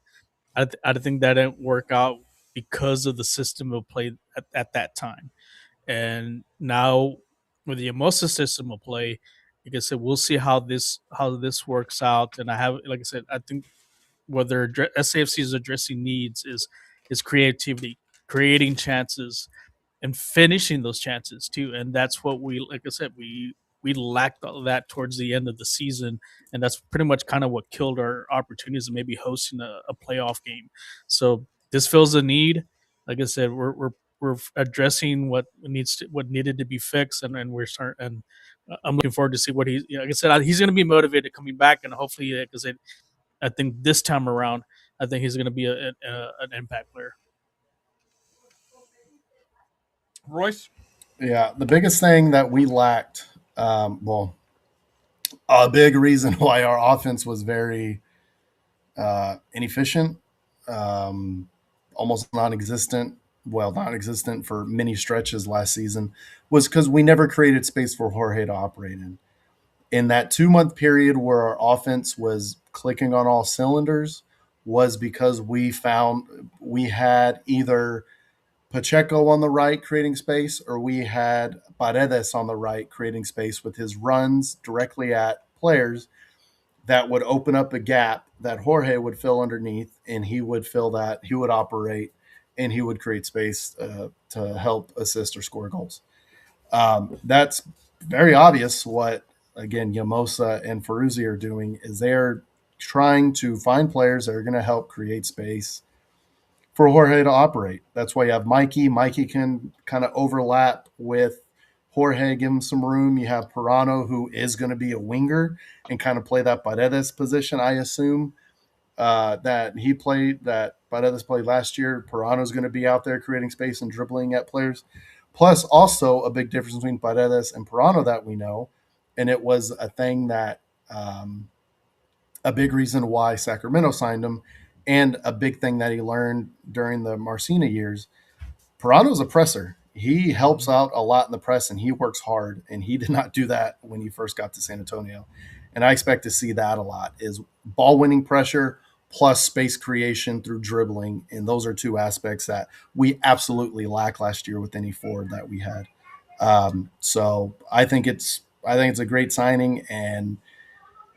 I think that didn't work out because of the system of play at that time. And now with the Emosa system of play, like I said, we'll see how this works out. And like I said, I think whether SAFC is addressing needs is creativity, creating chances, and finishing those chances too. And that's what like I said, we lacked all that towards the end of the season, and that's pretty much kind of what killed our opportunities of maybe hosting a playoff game. So this fills a need. Like I said, we're addressing what needed to be fixed, and we're starting. And I'm looking forward to see what like I said, he's going to be motivated coming back, and hopefully, like I said, I think this time around, I think he's going to be an impact player. Royce? Yeah, the biggest thing that we lacked, a big reason why our offense was very inefficient, almost non-existent for many stretches last season, was because we never created space for Jorge to operate in. In that 2-month period where our offense was clicking on all cylinders was because we had either Pacheco on the right creating space, or we had Paredes on the right creating space with his runs directly at players that would open up a gap that Jorge would fill underneath, and he would fill that, he would operate, and he would create space to help assist or score goals. That's very obvious what, again, Yamosa and Ferruzzi are doing is they're trying to find players that are going to help create space for Jorge to operate. That's why you have Mikey. Mikey can kind of overlap with Jorge, give him some room. You have Parano, who is going to be a winger and kind of play that Paredes position, I assume, that Paredes played last year. Parano's going to be out there creating space and dribbling at players. Plus, also a big difference between Paredes and Parano that we know, and it was a thing that a big reason why Sacramento signed him, and a big thing that he learned during the Marcina years. Parano's a presser. He helps out a lot in the press, and he works hard, and he did not do that when he first got to San Antonio. And I expect to see that a lot, is ball-winning pressure plus space creation through dribbling, and those are two aspects that we absolutely lacked last year with any forward that we had. So I think it's a great signing, and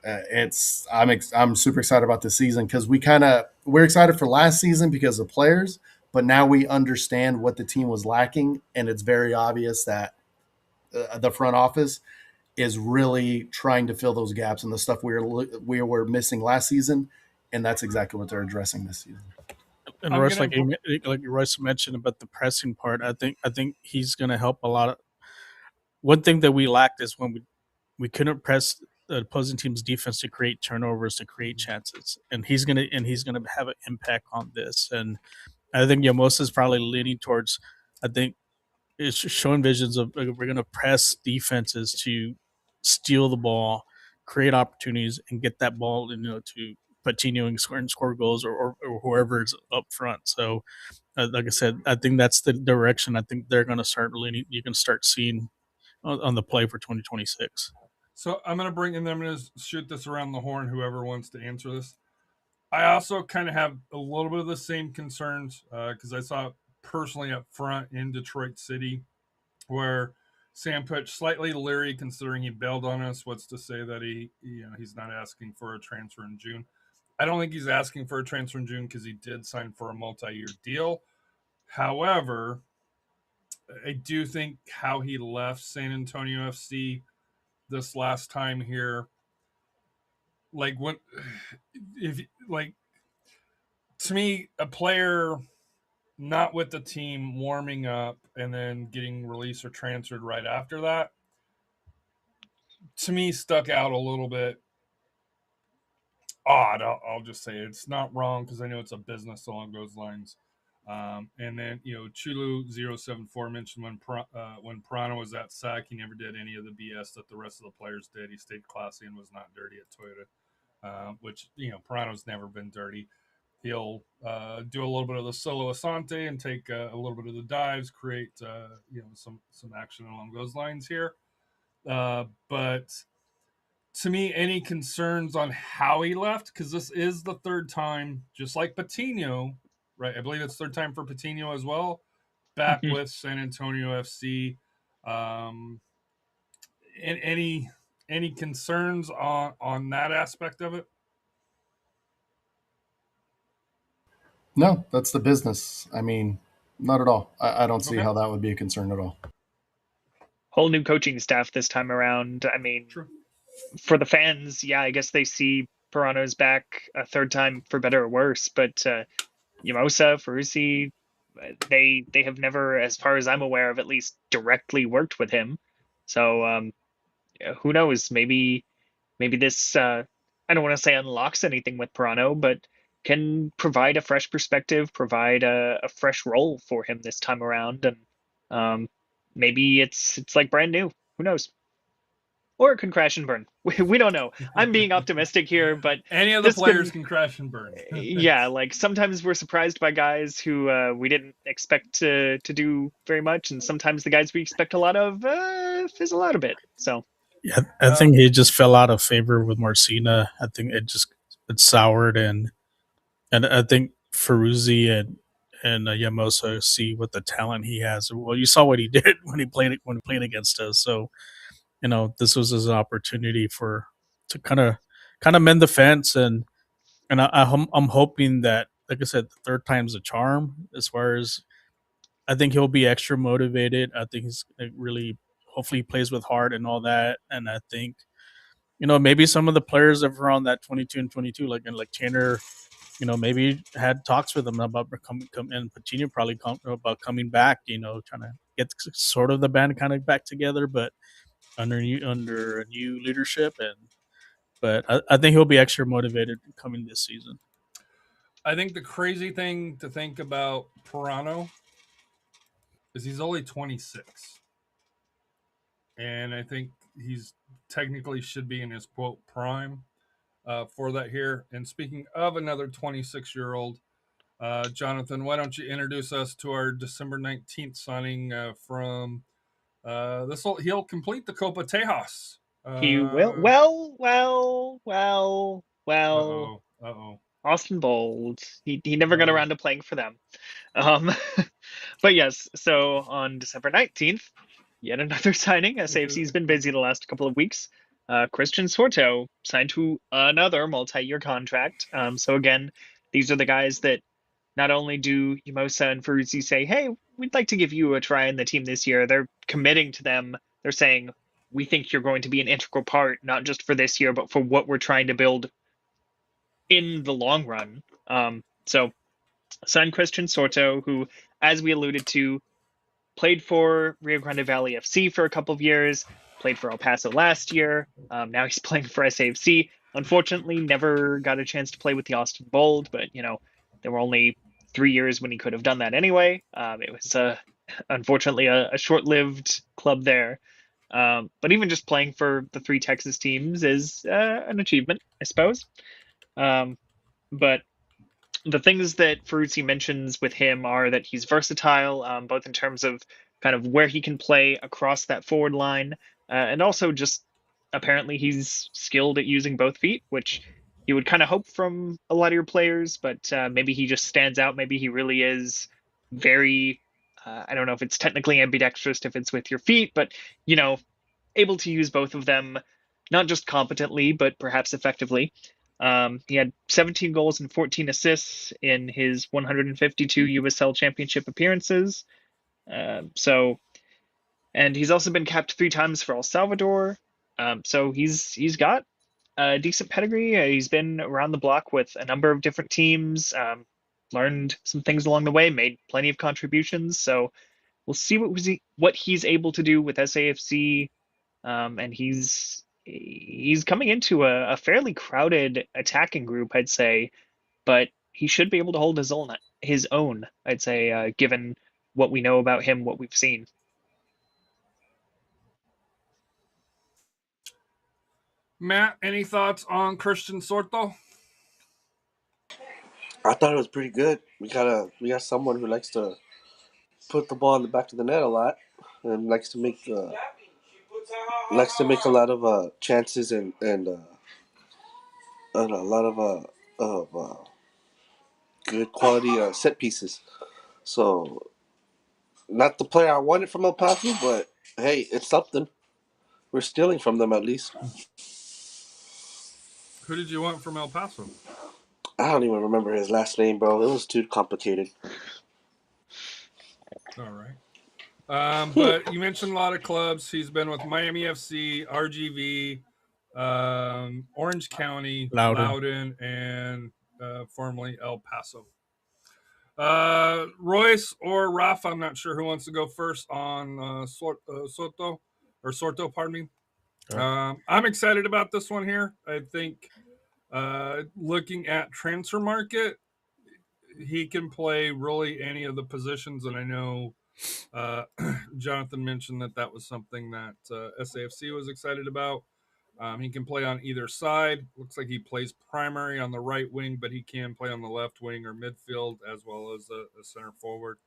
I'm super excited about this season because we're excited for last season because of players, but now we understand what the team was lacking, and it's very obvious that the front office is really trying to fill those gaps and the stuff we were missing last season, and that's exactly what they're addressing this season. And Royce, like Royce mentioned about the pressing part, I think he's going to help a lot. One thing that we lacked is when we couldn't press the opposing team's defense to create turnovers, to create chances, and he's gonna have an impact on this. And I think Yamosa is probably leaning towards, I think, it's showing visions of we're going to press defenses to steal the ball, create opportunities, and get that ball, to Patino and score goals or whoever is up front. So, like I said, I think that's the direction. I think they're going to start leaning. You can start seeing on the play for 2026. So I'm going to shoot this around the horn, whoever wants to answer this. I also kind of have a little bit of the same concerns because I saw personally up front in Detroit City where Sam Pitch slightly leery considering he bailed on us. What's to say that he's not asking for a transfer in June? I don't think he's asking for a transfer in June because he did sign for a multi-year deal. However, I do think how he left San Antonio FC this last time here, to me, a player not with the team warming up and then getting released or transferred right after that, to me, stuck out a little bit odd. I'll just say it's not wrong because I know it's a business along those lines. And then, Chulu 074 mentioned when Parano was at SAC, he never did any of the BS that the rest of the players did. He stayed classy and was not dirty at Toyota, which, Parano's never been dirty. He'll do a little bit of the solo asante and take a little bit of the dives, create some action along those lines here. But to me, any concerns on how he left? Because this is the third time, just like Patino, right? I believe it's third time for Patino as well, back with San Antonio FC. And any concerns on that aspect of it? No, that's the business. I mean, not at all. I don't see how that would be a concern at all. Whole new coaching staff this time around. I mean, True. For the fans, yeah, I guess they see Parano's back a third time for better or worse. But Yamosa, Ferrucci, they have never, as far as I'm aware of, at least directly worked with him. So who knows? Maybe this I don't want to say unlocks anything with Parano, but can provide a fresh perspective, provide a fresh role for him this time around, and maybe it's like brand new. Who knows? Or it can crash and burn. We don't know. I'm being optimistic here, but any of the players can crash and burn. Yeah, like sometimes we're surprised by guys who we didn't expect to do very much, and sometimes the guys we expect a lot of fizzle out a bit. So yeah, I think he just fell out of favor with Marcina. I think it soured, and I think Ferruzzi and Yamosa see what the talent he has. Well, you saw what he did when he played against us. So, this was his opportunity to kind of mend the fence, and I'm hoping that, like I said, the third time's a charm. As far as I think he'll be extra motivated. I think he's really, hopefully, he plays with heart and all that. And I think maybe some of the players that were on that 22 and 22, like Tanner, maybe had talks with them about coming, and Pacino probably about coming back. Trying to get sort of the band kind of back together, but under new leadership. But I think he'll be extra motivated coming this season. I think the crazy thing to think about Parano is he's only 26. And I think he's technically should be in his quote prime for that here. And speaking of another 26-year-old, Jonathan, why don't you introduce us to our December 19th signing from he'll complete the Copatejas. He will. Well. Uh-oh. Austin Bold. He never got around to playing for them. But yes, so on December 19th, yet another signing. SAFC's been busy the last couple of weeks. Christian Sorto signed to another multi-year contract. So again, these are the guys that not only do Yamosa and Feruzzi say, hey, we'd like to give you a try in the team this year, they're committing to them. They're saying, we think you're going to be an integral part, not just for this year, but for what we're trying to build in the long run. So signed Christian Sorto, who, as we alluded to, played for Rio Grande Valley FC for a couple of years, played for El Paso last year. Now he's playing for SAFC. Unfortunately, never got a chance to play with the Austin Bold, but, there were only 3 years when he could have done that anyway. It was, unfortunately, a short-lived club there. But even just playing for the 3 Texas teams is an achievement, I suppose. But the things that Ferrucci mentions with him are that he's versatile, both in terms of kind of where he can play across that forward line, and also just apparently he's skilled at using both feet, which you would kind of hope from a lot of your players, but maybe he just stands out. Maybe he really is very, I don't know if it's technically ambidextrous if it's with your feet, but, able to use both of them, not just competently, but perhaps effectively. He had 17 goals and 14 assists in his 152 USL Championship appearances. And he's also been capped 3 times for El Salvador. So he's got a decent pedigree. He's been around the block with a number of different teams. Learned some things along the way. Made plenty of contributions. So we'll see what he's able to do with SAFC. And he's coming into a fairly crowded attacking group, I'd say, but he should be able to hold his own, I'd say, given what we know about him, what we've seen. Matt, any thoughts on Christian Sorto? I thought it was pretty good. We got someone who likes to put the ball in the back of the net a lot, and likes to make a lot of chances and a lot of good quality set pieces. So, not the player I wanted from El Paso, but hey, it's something. We're stealing from them at least. Who did you want from El Paso? I don't even remember his last name, bro. It was too complicated. All right. But you mentioned a lot of clubs. He's been with Miami FC, RGV, Orange County, Loudoun, and formerly El Paso. Royce or Rafa, I'm not sure who wants to go first on Sorto, pardon me. Sure. I'm excited about this one here. I think looking at transfer market, he can play really any of the positions, and I know Jonathan mentioned that was something that SAFC was excited about. He can play on either side. Looks like he plays primary on the right wing, but he can play on the left wing or midfield as well as a center forward.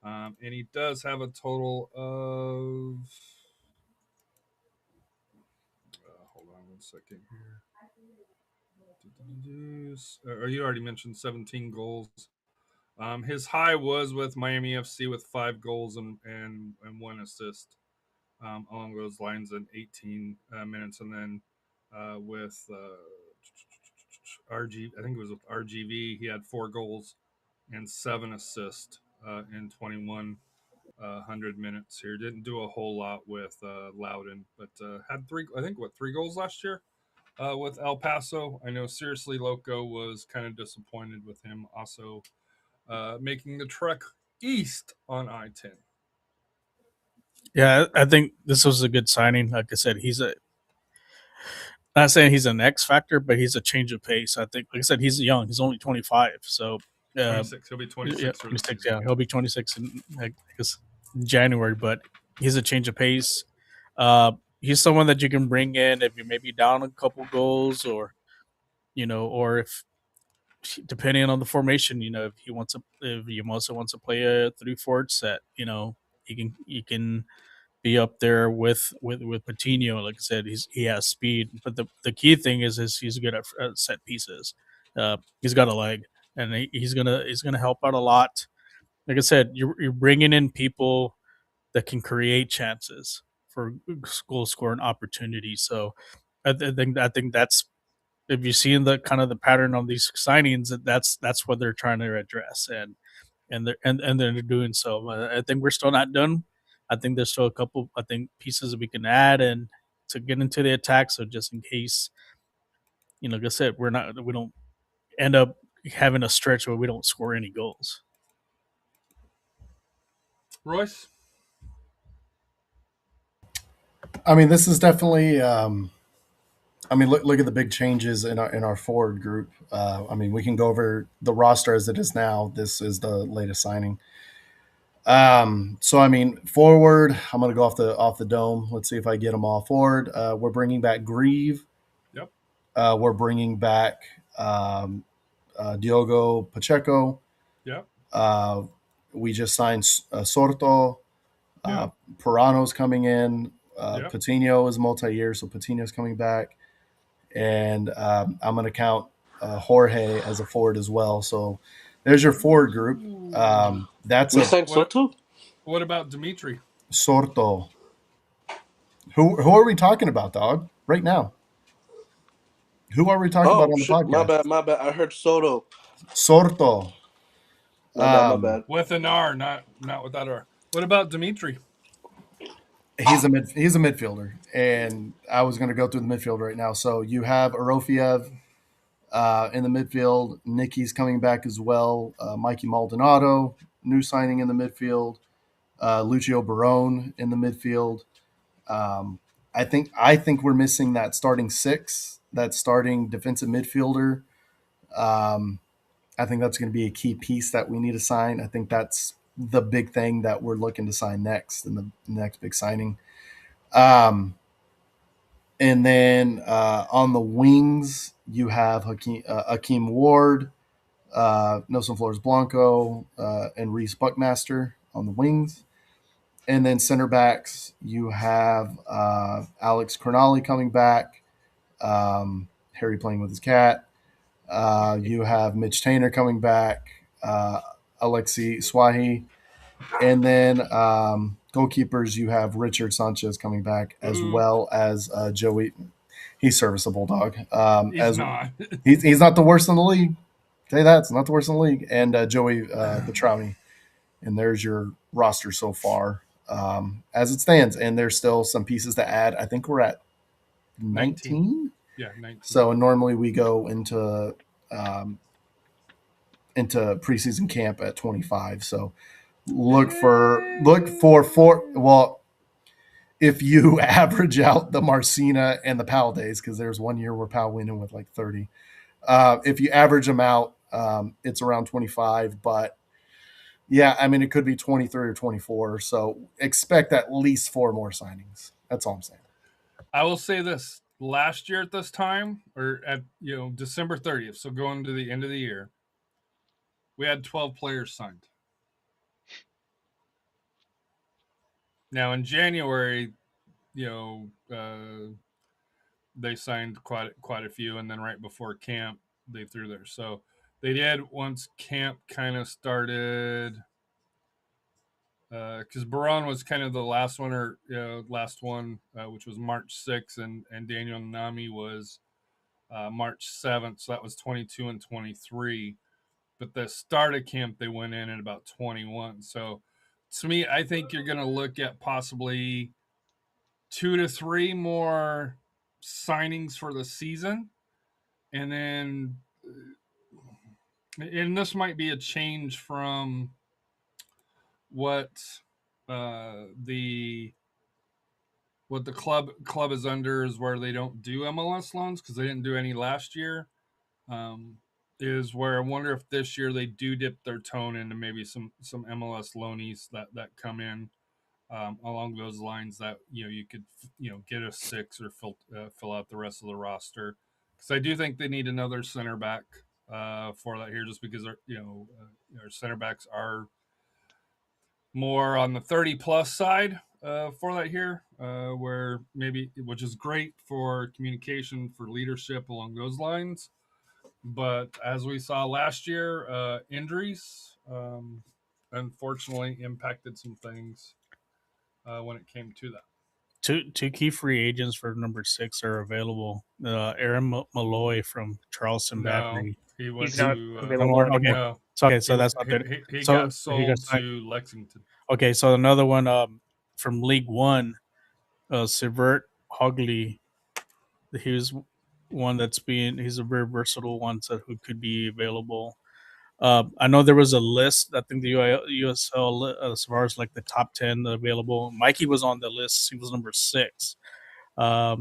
And he does have a total of... hold on 1 second here. You already mentioned 17 goals. His high was with Miami FC with 5 goals and 1 assist along those lines in 18 minutes. And then with I think it was with RGV, he had 4 goals and 7 assists in 2,100 minutes here. Didn't do a whole lot with Loudoun, but had 3 goals last year. with El Paso. I know Seriously Loco was kind of disappointed with him also making the trek east on I-10. Yeah, I think this was a good signing. Like I said, not saying he's an X factor, but he's a change of pace. I think, like I said, he's young. He's only 25, so 26. He'll be 26. yeah, for the 26. season. Yeah, he'll be 26 in I guess January. But he's a change of pace. He's someone that you can bring in if you're maybe down a couple goals, or or if depending on the formation, if he also wants to play a 3-4 set, he can be up there with Patino. Like I said, he has speed, but the key thing is he's good at set pieces. He's got a leg, and he's gonna help out a lot. Like I said, you're bringing in people that can create chances for goal scoring opportunities. So I think that's, if you've seen the kind of the pattern of these signings, that's what they're trying to address, and they're doing so. I think we're still not done. I think there's still a couple pieces that we can add and to get into the attack. So just in case, like I said, we don't end up having a stretch where we don't score any goals. Royce? I mean, this is definitely. Look at the big changes in our forward group. We can go over the roster as it is now. This is the latest signing. Forward, I'm going to go off the dome. Let's see if I get them all forward. We're bringing back Grieve. Yep. We're bringing back Diogo Pacheco. Yep. We just signed Sorto. Yep. Parano's coming in. Yep. Patino is multi-year, so Patino's coming back. And I'm going to count Jorge as a forward as well. So there's your forward group. That's We signed Soto? What about Dimitri? Sorto. Who are we talking about, dog? Right now. Who are we talking about on the podcast? My bad. I heard Soto. Sorto. My bad. With an R, not without R. What about Dimitri? He's a midfielder, and I was going to go through the midfield right now. So you have Arofiev in the midfield. Nicky's coming back as well. Mikey Maldanado, new signing in the midfield. Lucio Barone in the midfield. I think we're missing that starting six, that starting defensive midfielder. I think that's going to be a key piece that we need to sign. I think that's the big thing that we're looking to sign next in the next big signing. And then on the wings, you have Hakeem Ward, Nelson Flores Blanco, and Reese Buckmaster on the wings. And then center backs, you have Alex Cronali coming back, Harry playing with his cat. You have Mitch Tainer coming back, Alexi Swahi. And then goalkeepers, you have Richard Sanchez coming back, as well as Joey. He's serviceable, dog. He's not. He's not the worst in the league. I'll tell you that, it's not the worst in the league. And Joey Petrowny. And there's your roster so far as it stands. And there's still some pieces to add. I think we're at 19. Yeah, 19. So normally we go into preseason camp at 25. So look for well, if you average out the Marcina and the Pal days, because there's one year where Pal went in with like 30. If you average them out, it's around 25. But yeah, it could be 23 or 24. So expect at least 4 more signings. That's all I'm saying. I will say this: last year at this time, or at December 30th, so going to the end of the year, we had 12 players signed. Now in January, they signed quite a few, and then right before camp, they threw theirs. So they did once camp kind of started, because Baron was kind of the last one, which was March 6th, and Daniel Nami was March 7th. So that was 22 and 23. But the start of camp, they went in at about 21. So to me, I think you're going to look at possibly 2 to 3 more signings for the season, and then, and this might be a change from what the club is under, is where they don't do MLS loans because they didn't do any last year. Is where I wonder if this year they do dip their tone into maybe some MLS loanies that come in along those lines, that you could get a 6 or fill out the rest of the roster, because I do think they need another center back for that here, just because our center backs are more on the 30 plus side for that here, where maybe, which is great for communication, for leadership along those lines. But as we saw last year, injuries unfortunately impacted some things when it came to that. Two key free agents for number 6 are available. Aaron Malloy from Charleston Battery. He went He's not to available okay. anymore. no. So that's not good. He So got sold to Lexington. Okay, so another one from League One, Sivert Hogley. He was one he's a very versatile one, so who could be available. I know there was a list. I think the USL as far as like the top 10 available. Mikey was on the list. He was number 6. If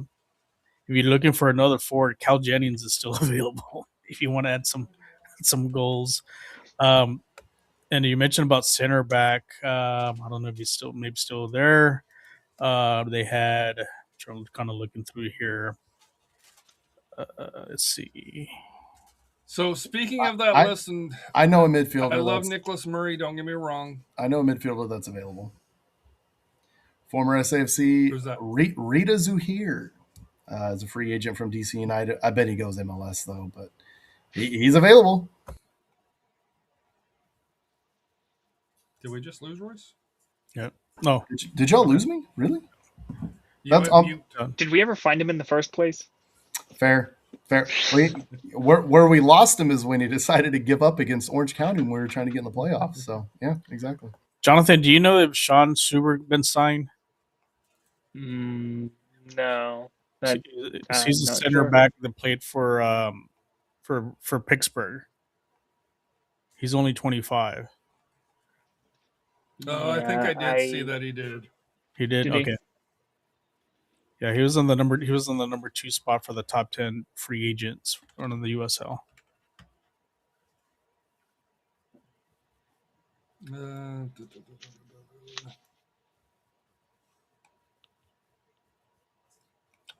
you're looking for another forward, Cal Jennings is still available. If you want to add some goals. And you mentioned about center back. I don't know if he's still there. They had. I'm kind of looking through here. Let's see. So speaking of that list, and I know a midfielder. I love Nicholas Murray. Don't get me wrong. I know a midfielder that's available. Former SAFC Rita Zuhir is a free agent from DC United. I bet he goes MLS though, but he's available. Did we just lose Royce? Yeah. No. Did y'all lose me? Really? Did we ever find him in the first place? Fair. Where we lost him is when he decided to give up against Orange County when we were trying to get in the playoffs. So yeah, exactly. Jonathan, do you know if Sean Subert been signed? No. He's a center back that played for Pittsburgh. He's only 25. No, I think I did see that he did. He did? Okay. Yeah, he was on the number 2 spot for the top 10 free agents running the USL.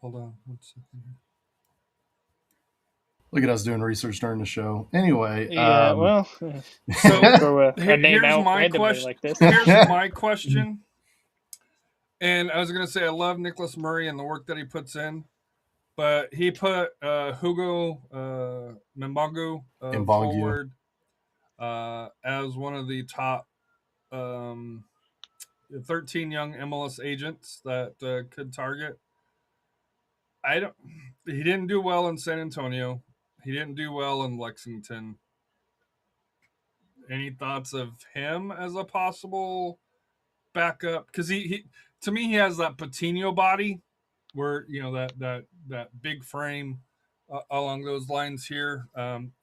Hold on 1 second here. Look at us doing research during the show. Anyway, so here's my question. Like this. Here's my question. And I was going to say I love Nicholas Murray and the work that he puts in, but he put Hugo Mbangu forward as one of the top 13 young MLS agents that could target. He didn't do well in SanAntonio. He didn't do well in Lexington. Any thoughts of him as a possible backup? Because he to me, he has that Patino body, where that big frame along those lines here.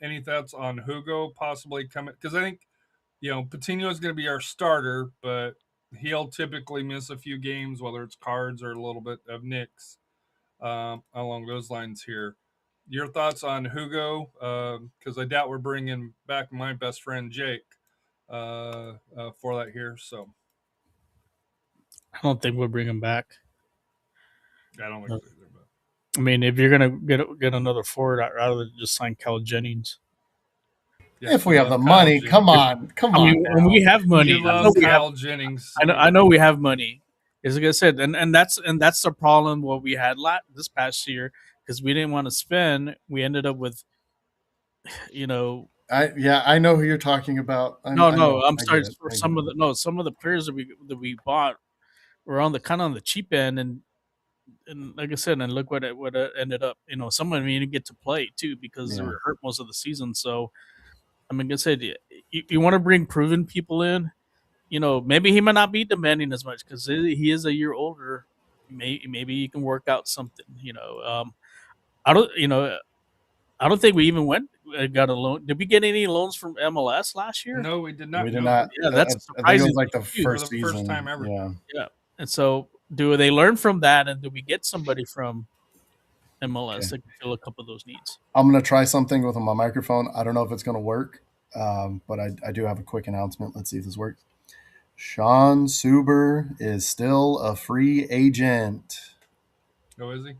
Any thoughts on Hugo possibly coming? Because I think Patino is going to be our starter, but he'll typically miss a few games, whether it's cards or a little bit of nicks along those lines here. Your thoughts on Hugo? Because I doubt we're bringing back my best friend Jake for that here. So I don't think we'll bring him back. I don't think so either. But I mean, if you're gonna get another forward, I'd rather just sign Cal Jennings. Yeah, if we have the money, Jennings. come on. When we have money, You love Kyle Jennings. I know we have money. As like I said, and that's the problem. What we had this past year, because we didn't want to spend, we ended up with, I know who you're talking about. I'm sorry. Some of the players that we bought were on the cheap end, and like I said, and look what it ended up. Some of them didn't get to play too because they were hurt most of the season. So, I mean, like I said, you want to bring proven people in. Maybe he might not be demanding as much because he is a year older, maybe you can work out something. I don't think we even got a loan. Did we get any loans from MLS last year? No, we did not. We did No. not. Yeah, that's I think it surprising. was like the huge. first For the first season. time ever. Yeah. Yeah, and so do they learn from that, and do we get somebody from MLS that can fill a couple of those needs? I'm gonna try something with my microphone. I don't know if it's gonna work, but I do have a quick announcement. Let's see if this works. Sean Suber is still a free agent. Oh, is he?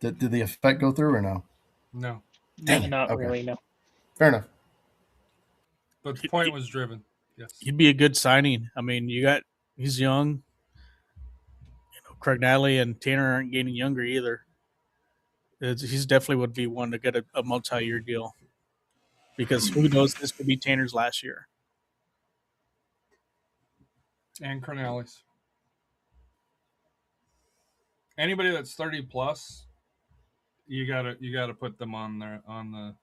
Did the effect go through or no? No. Dang it. Not Okay. really, no. Fair enough. But the point was driven. Yes. He'd be a good signing. I mean, he's young. Craig Nally and Tanner aren't getting younger either. He's definitely would be one to get a multi-year deal, because who knows, this could be Tanner's last year. And Cornelius. Anybody that's 30 plus, you gotta put them on the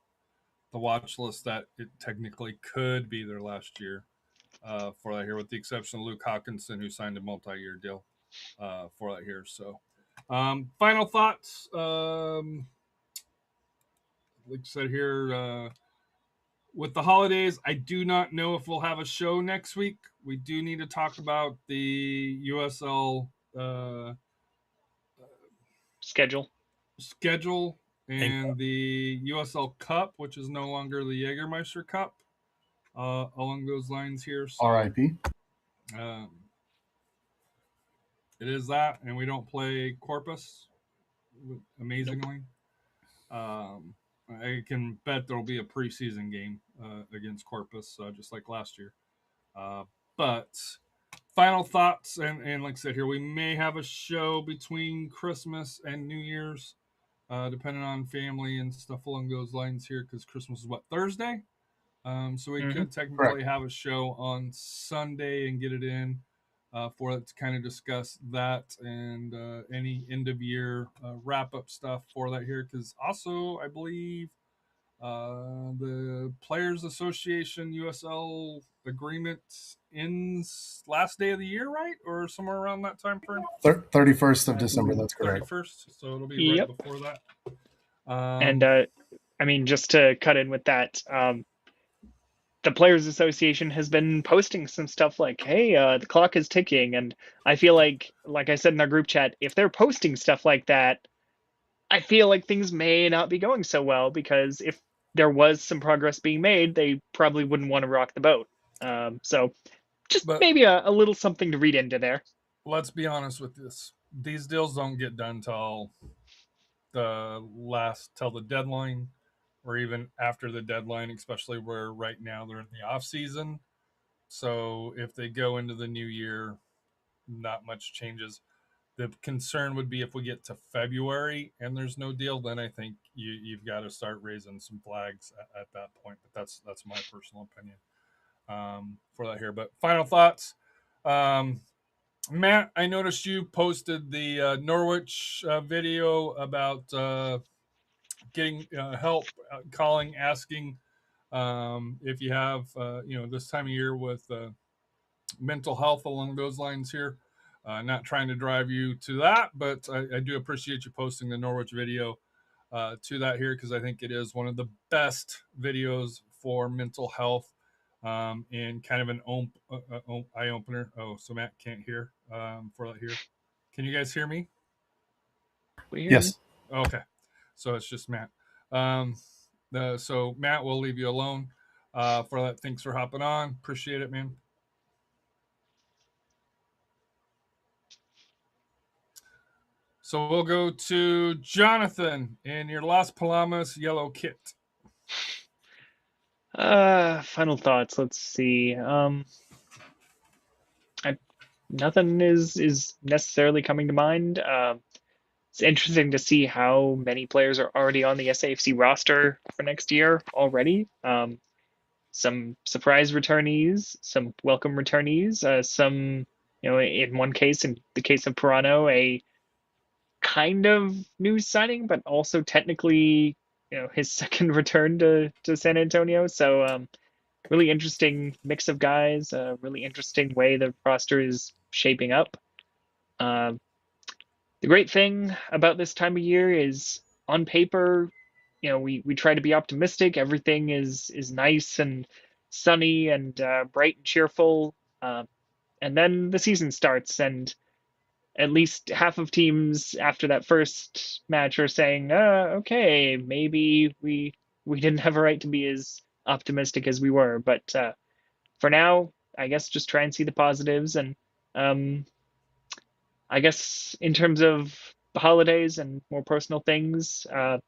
watch list that it technically could be their last year for that here, with the exception of Luke Hawkinson, who signed a multi-year deal for that here. So, final thoughts. Like I said here, with the holidays, I do not know if we'll have a show next week. We do need to talk about the USL Schedule and the USL Cup, which is no longer the Jägermeister Cup, along those lines here. So, R.I.P. It is that, and we don't play Corpus, amazingly. I can bet there'll be a preseason game against Corpus, just like last year. But final thoughts, and like I said here, we may have a show between Christmas and New Year's, depending on family and stuff along those lines here, because Christmas is Thursday? So we could technically have a show on Sunday and get it in for it to kind of discuss that and any end of year wrap up stuff for that here, because also I believe the Players Association USL agreement ends last day of the year, right? Or somewhere around that time frame? 31st of December, that's correct. 31st, so it'll be right before that. And I mean, just to cut in with that, the Players Association has been posting some stuff like, hey, the clock is ticking. And I feel like I said in our group chat, if they're posting stuff like that, I feel like things may not be going so well, because if there was some progress being made, they probably wouldn't want to rock the boat. So just maybe a little something to read into there. Let's be honest with this. These deals don't get done till the deadline, or even after the deadline, especially where right now they're in the off season. So if they go into the new year, not much changes. The concern would be if we get to February and there's no deal, then I think you've got to start raising some flags at that point. But that's my personal opinion for that here. But final thoughts. Matt, I noticed you posted the Norwich video about getting help, calling, asking if you have, this time of year with mental health along those lines here. Not trying to drive you to that, but I do appreciate you posting the Norwich video to that here, because I think it is one of the best videos for mental health and kind of an eye opener. Oh, so Matt can't hear for that here. Can you guys hear me? Yes. Okay, so it's just Matt. So Matt, we'll leave you alone for that. Thanks for hopping on. Appreciate it, man. So we'll go to Jonathan in your Las Palomas yellow kit. Final thoughts. Let's see. Nothing is necessarily coming to mind. It's interesting to see how many players are already on the SAFC roster for next year already. Some surprise returnees, some welcome returnees, some, in one case, in the case of Parano, a kind of new signing, but also technically, his second return to SanAntonio. So really interesting mix of guys, really interesting way the roster is shaping up. The great thing about this time of year is, on paper, we try to be optimistic. Everything is nice and sunny and bright and cheerful. And then the season starts, and at least half of teams after that first match are saying, okay, maybe we didn't have a right to be as optimistic as we were. But for now, I guess just try and see the positives. And I guess in terms of the holidays and more personal things, I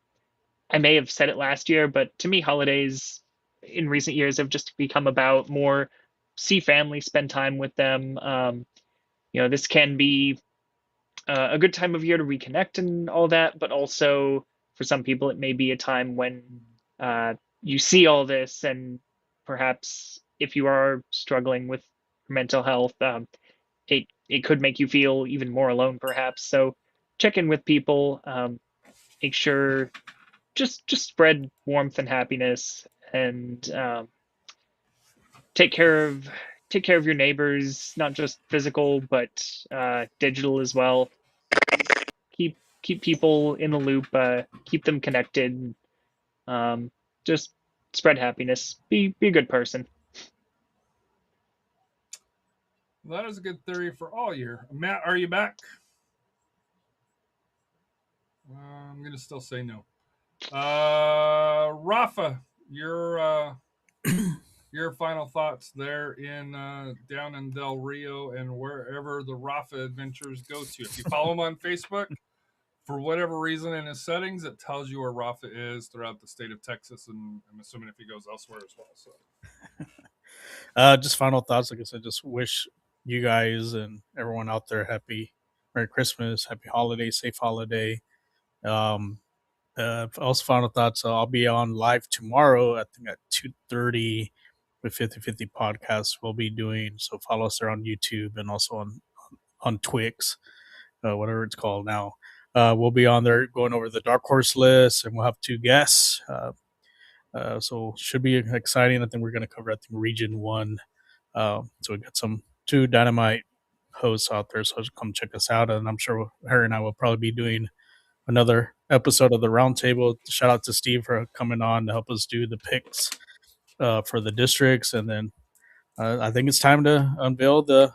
may have said it last year, but to me, holidays in recent years have just become about more see family, spend time with them. This can be a good time of year to reconnect and all that, but also for some people, it may be a time when you see all this, and perhaps if you are struggling with mental health, it could make you feel even more alone, perhaps. So check in with people, make sure just spread warmth and happiness, and take care of your neighbors, not just physical but digital as well. Keep people in the loop, keep them connected. Just spread happiness. Be a good person. That is a good theory for all year. Matt, are you back? I'm gonna still say no. Rafa, your final thoughts there in down in Del Rio and wherever the Rafa adventures go to. If you follow him on Facebook, for whatever reason in his settings, it tells you where Rafa is throughout the state of Texas, and I'm assuming if he goes elsewhere as well. So, Just final thoughts. Like I said, just wish you guys and everyone out there happy Merry Christmas, happy holiday, safe holiday. Also, final thoughts. I'll be on live tomorrow. I think at 2:30 with 50/50 podcast. We'll be doing, so follow us there on YouTube and also on Twix, whatever it's called now. We'll be on there going over the dark horse list, and we'll have 2 guests. So should be exciting. I think we're going to cover, I think, Region 1. So we got 2 Dynamite hosts out there, so come check us out. And I'm sure her and I will probably be doing another episode of the Roundtable. Shout out to Steve for coming on to help us do the picks for the districts. And then I think it's time to unveil the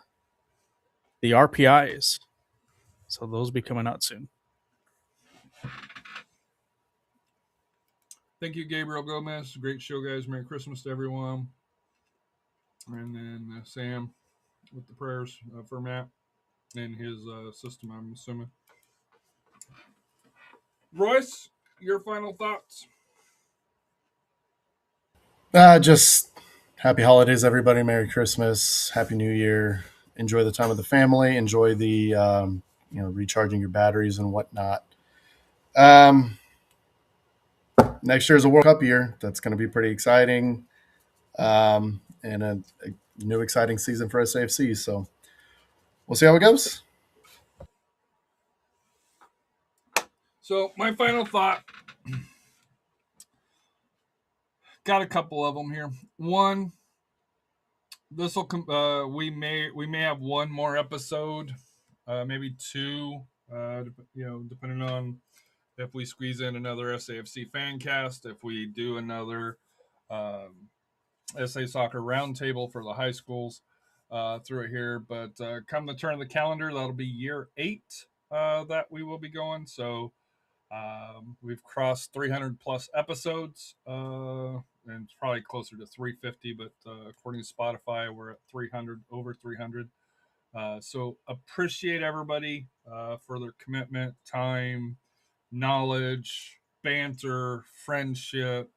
RPIs. So those will be coming out soon. thank you, Gabriel Gomez. Great show, guys. Merry Christmas to everyone. And then Sam with the prayers for Matt and his system, I'm assuming. Royce, your final thoughts? Just happy holidays, everybody. Merry Christmas, Happy New Year. Enjoy the time with the family. Enjoy the recharging your batteries and whatnot. Next year is a World Cup year. That's going to be pretty exciting, and a new exciting season for SAFC. So we'll see how it goes. So my final thought, got a couple of them here. One, this will we may have one more episode, maybe 2, depending on if we squeeze in another SAFC Fancast, if we do another SA Soccer Roundtable for the high schools through it here. But come the turn of the calendar, that'll be year 8 that we will be going. So we've crossed 300 plus episodes, and it's probably closer to 350, but according to Spotify, we're at 300, over 300. So appreciate everybody for their commitment, time, knowledge, banter, friendship,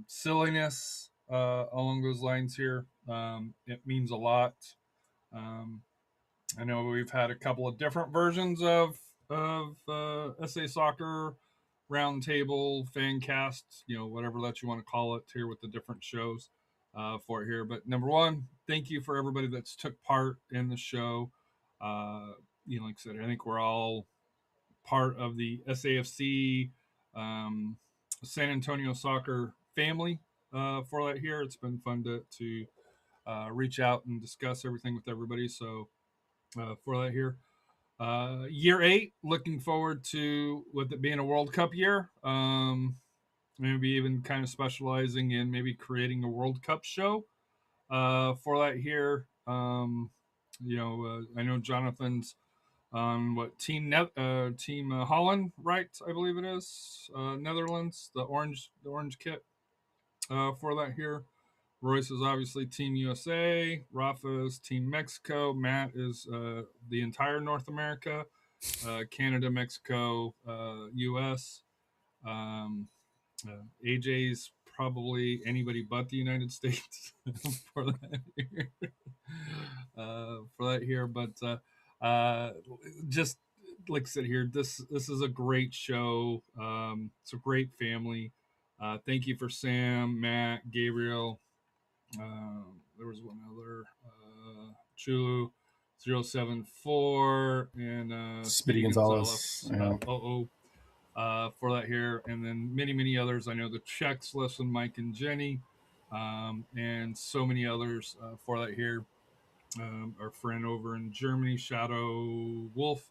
silliness along those lines here. It means a lot. I know we've had a couple of different versions of SA Soccer Roundtable, Fancast, whatever that you want to call it here with the different shows for it here. But number one, thank you for everybody that's took part in the show. Like I said, I think we're all part of the SAFC SanAntonio soccer family for that here. It's been fun to reach out and discuss everything with everybody. So for that here. Year 8, looking forward to with it being a World Cup year. Maybe even kind of specializing in maybe creating a World Cup show for that here. I know Jonathan's on what team Holland, right? I believe it is Netherlands, the orange kit for that here. Royce is obviously Team USA. Rafa is Team Mexico. Matt is the entire North America, Canada, Mexico, US. Um, AJ's probably anybody but the United States for that here. For that here, but just like I said here, this is a great show. It's a great family. Thank you for Sam, Matt, Gabriel. There was one other, Chulu 074 and Speedy Gonzalez. Yeah. For that here, and then many others. I know the Czechs listen, Mike and Jenny, and so many others for that here. Our friend over in Germany, Shadow Wolf,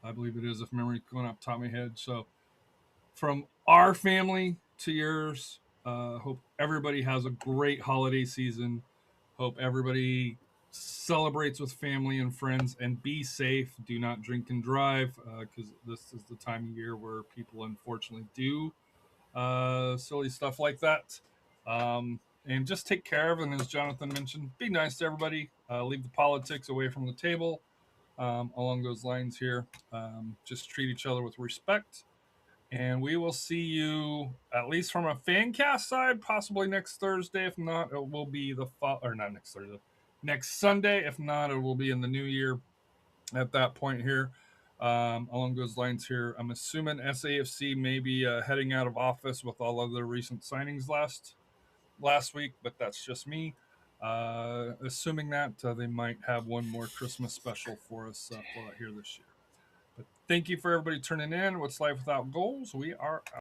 I believe it is, if memory going up top of my head. So from our family to yours, hope everybody has a great holiday season. Hope everybody celebrates with family and friends, and be safe. Do not drink and drive, because this is the time of year where people unfortunately do silly stuff like that. And just take care of, and as Jonathan mentioned, be nice to everybody. Leave the politics away from the table. Along those lines here, just treat each other with respect. And we will see you, at least from a fan cast side, possibly next Thursday. If not, it will be or not next Thursday, next Sunday. If not, it will be in the new year at that point here. Along those lines here, I'm assuming SAFC may be heading out of office with all of their recent signings last week, but that's just me. Assuming that they might have one more Christmas special for us for here this year. But thank you for everybody tuning in. What's Life Without Goals? We are out.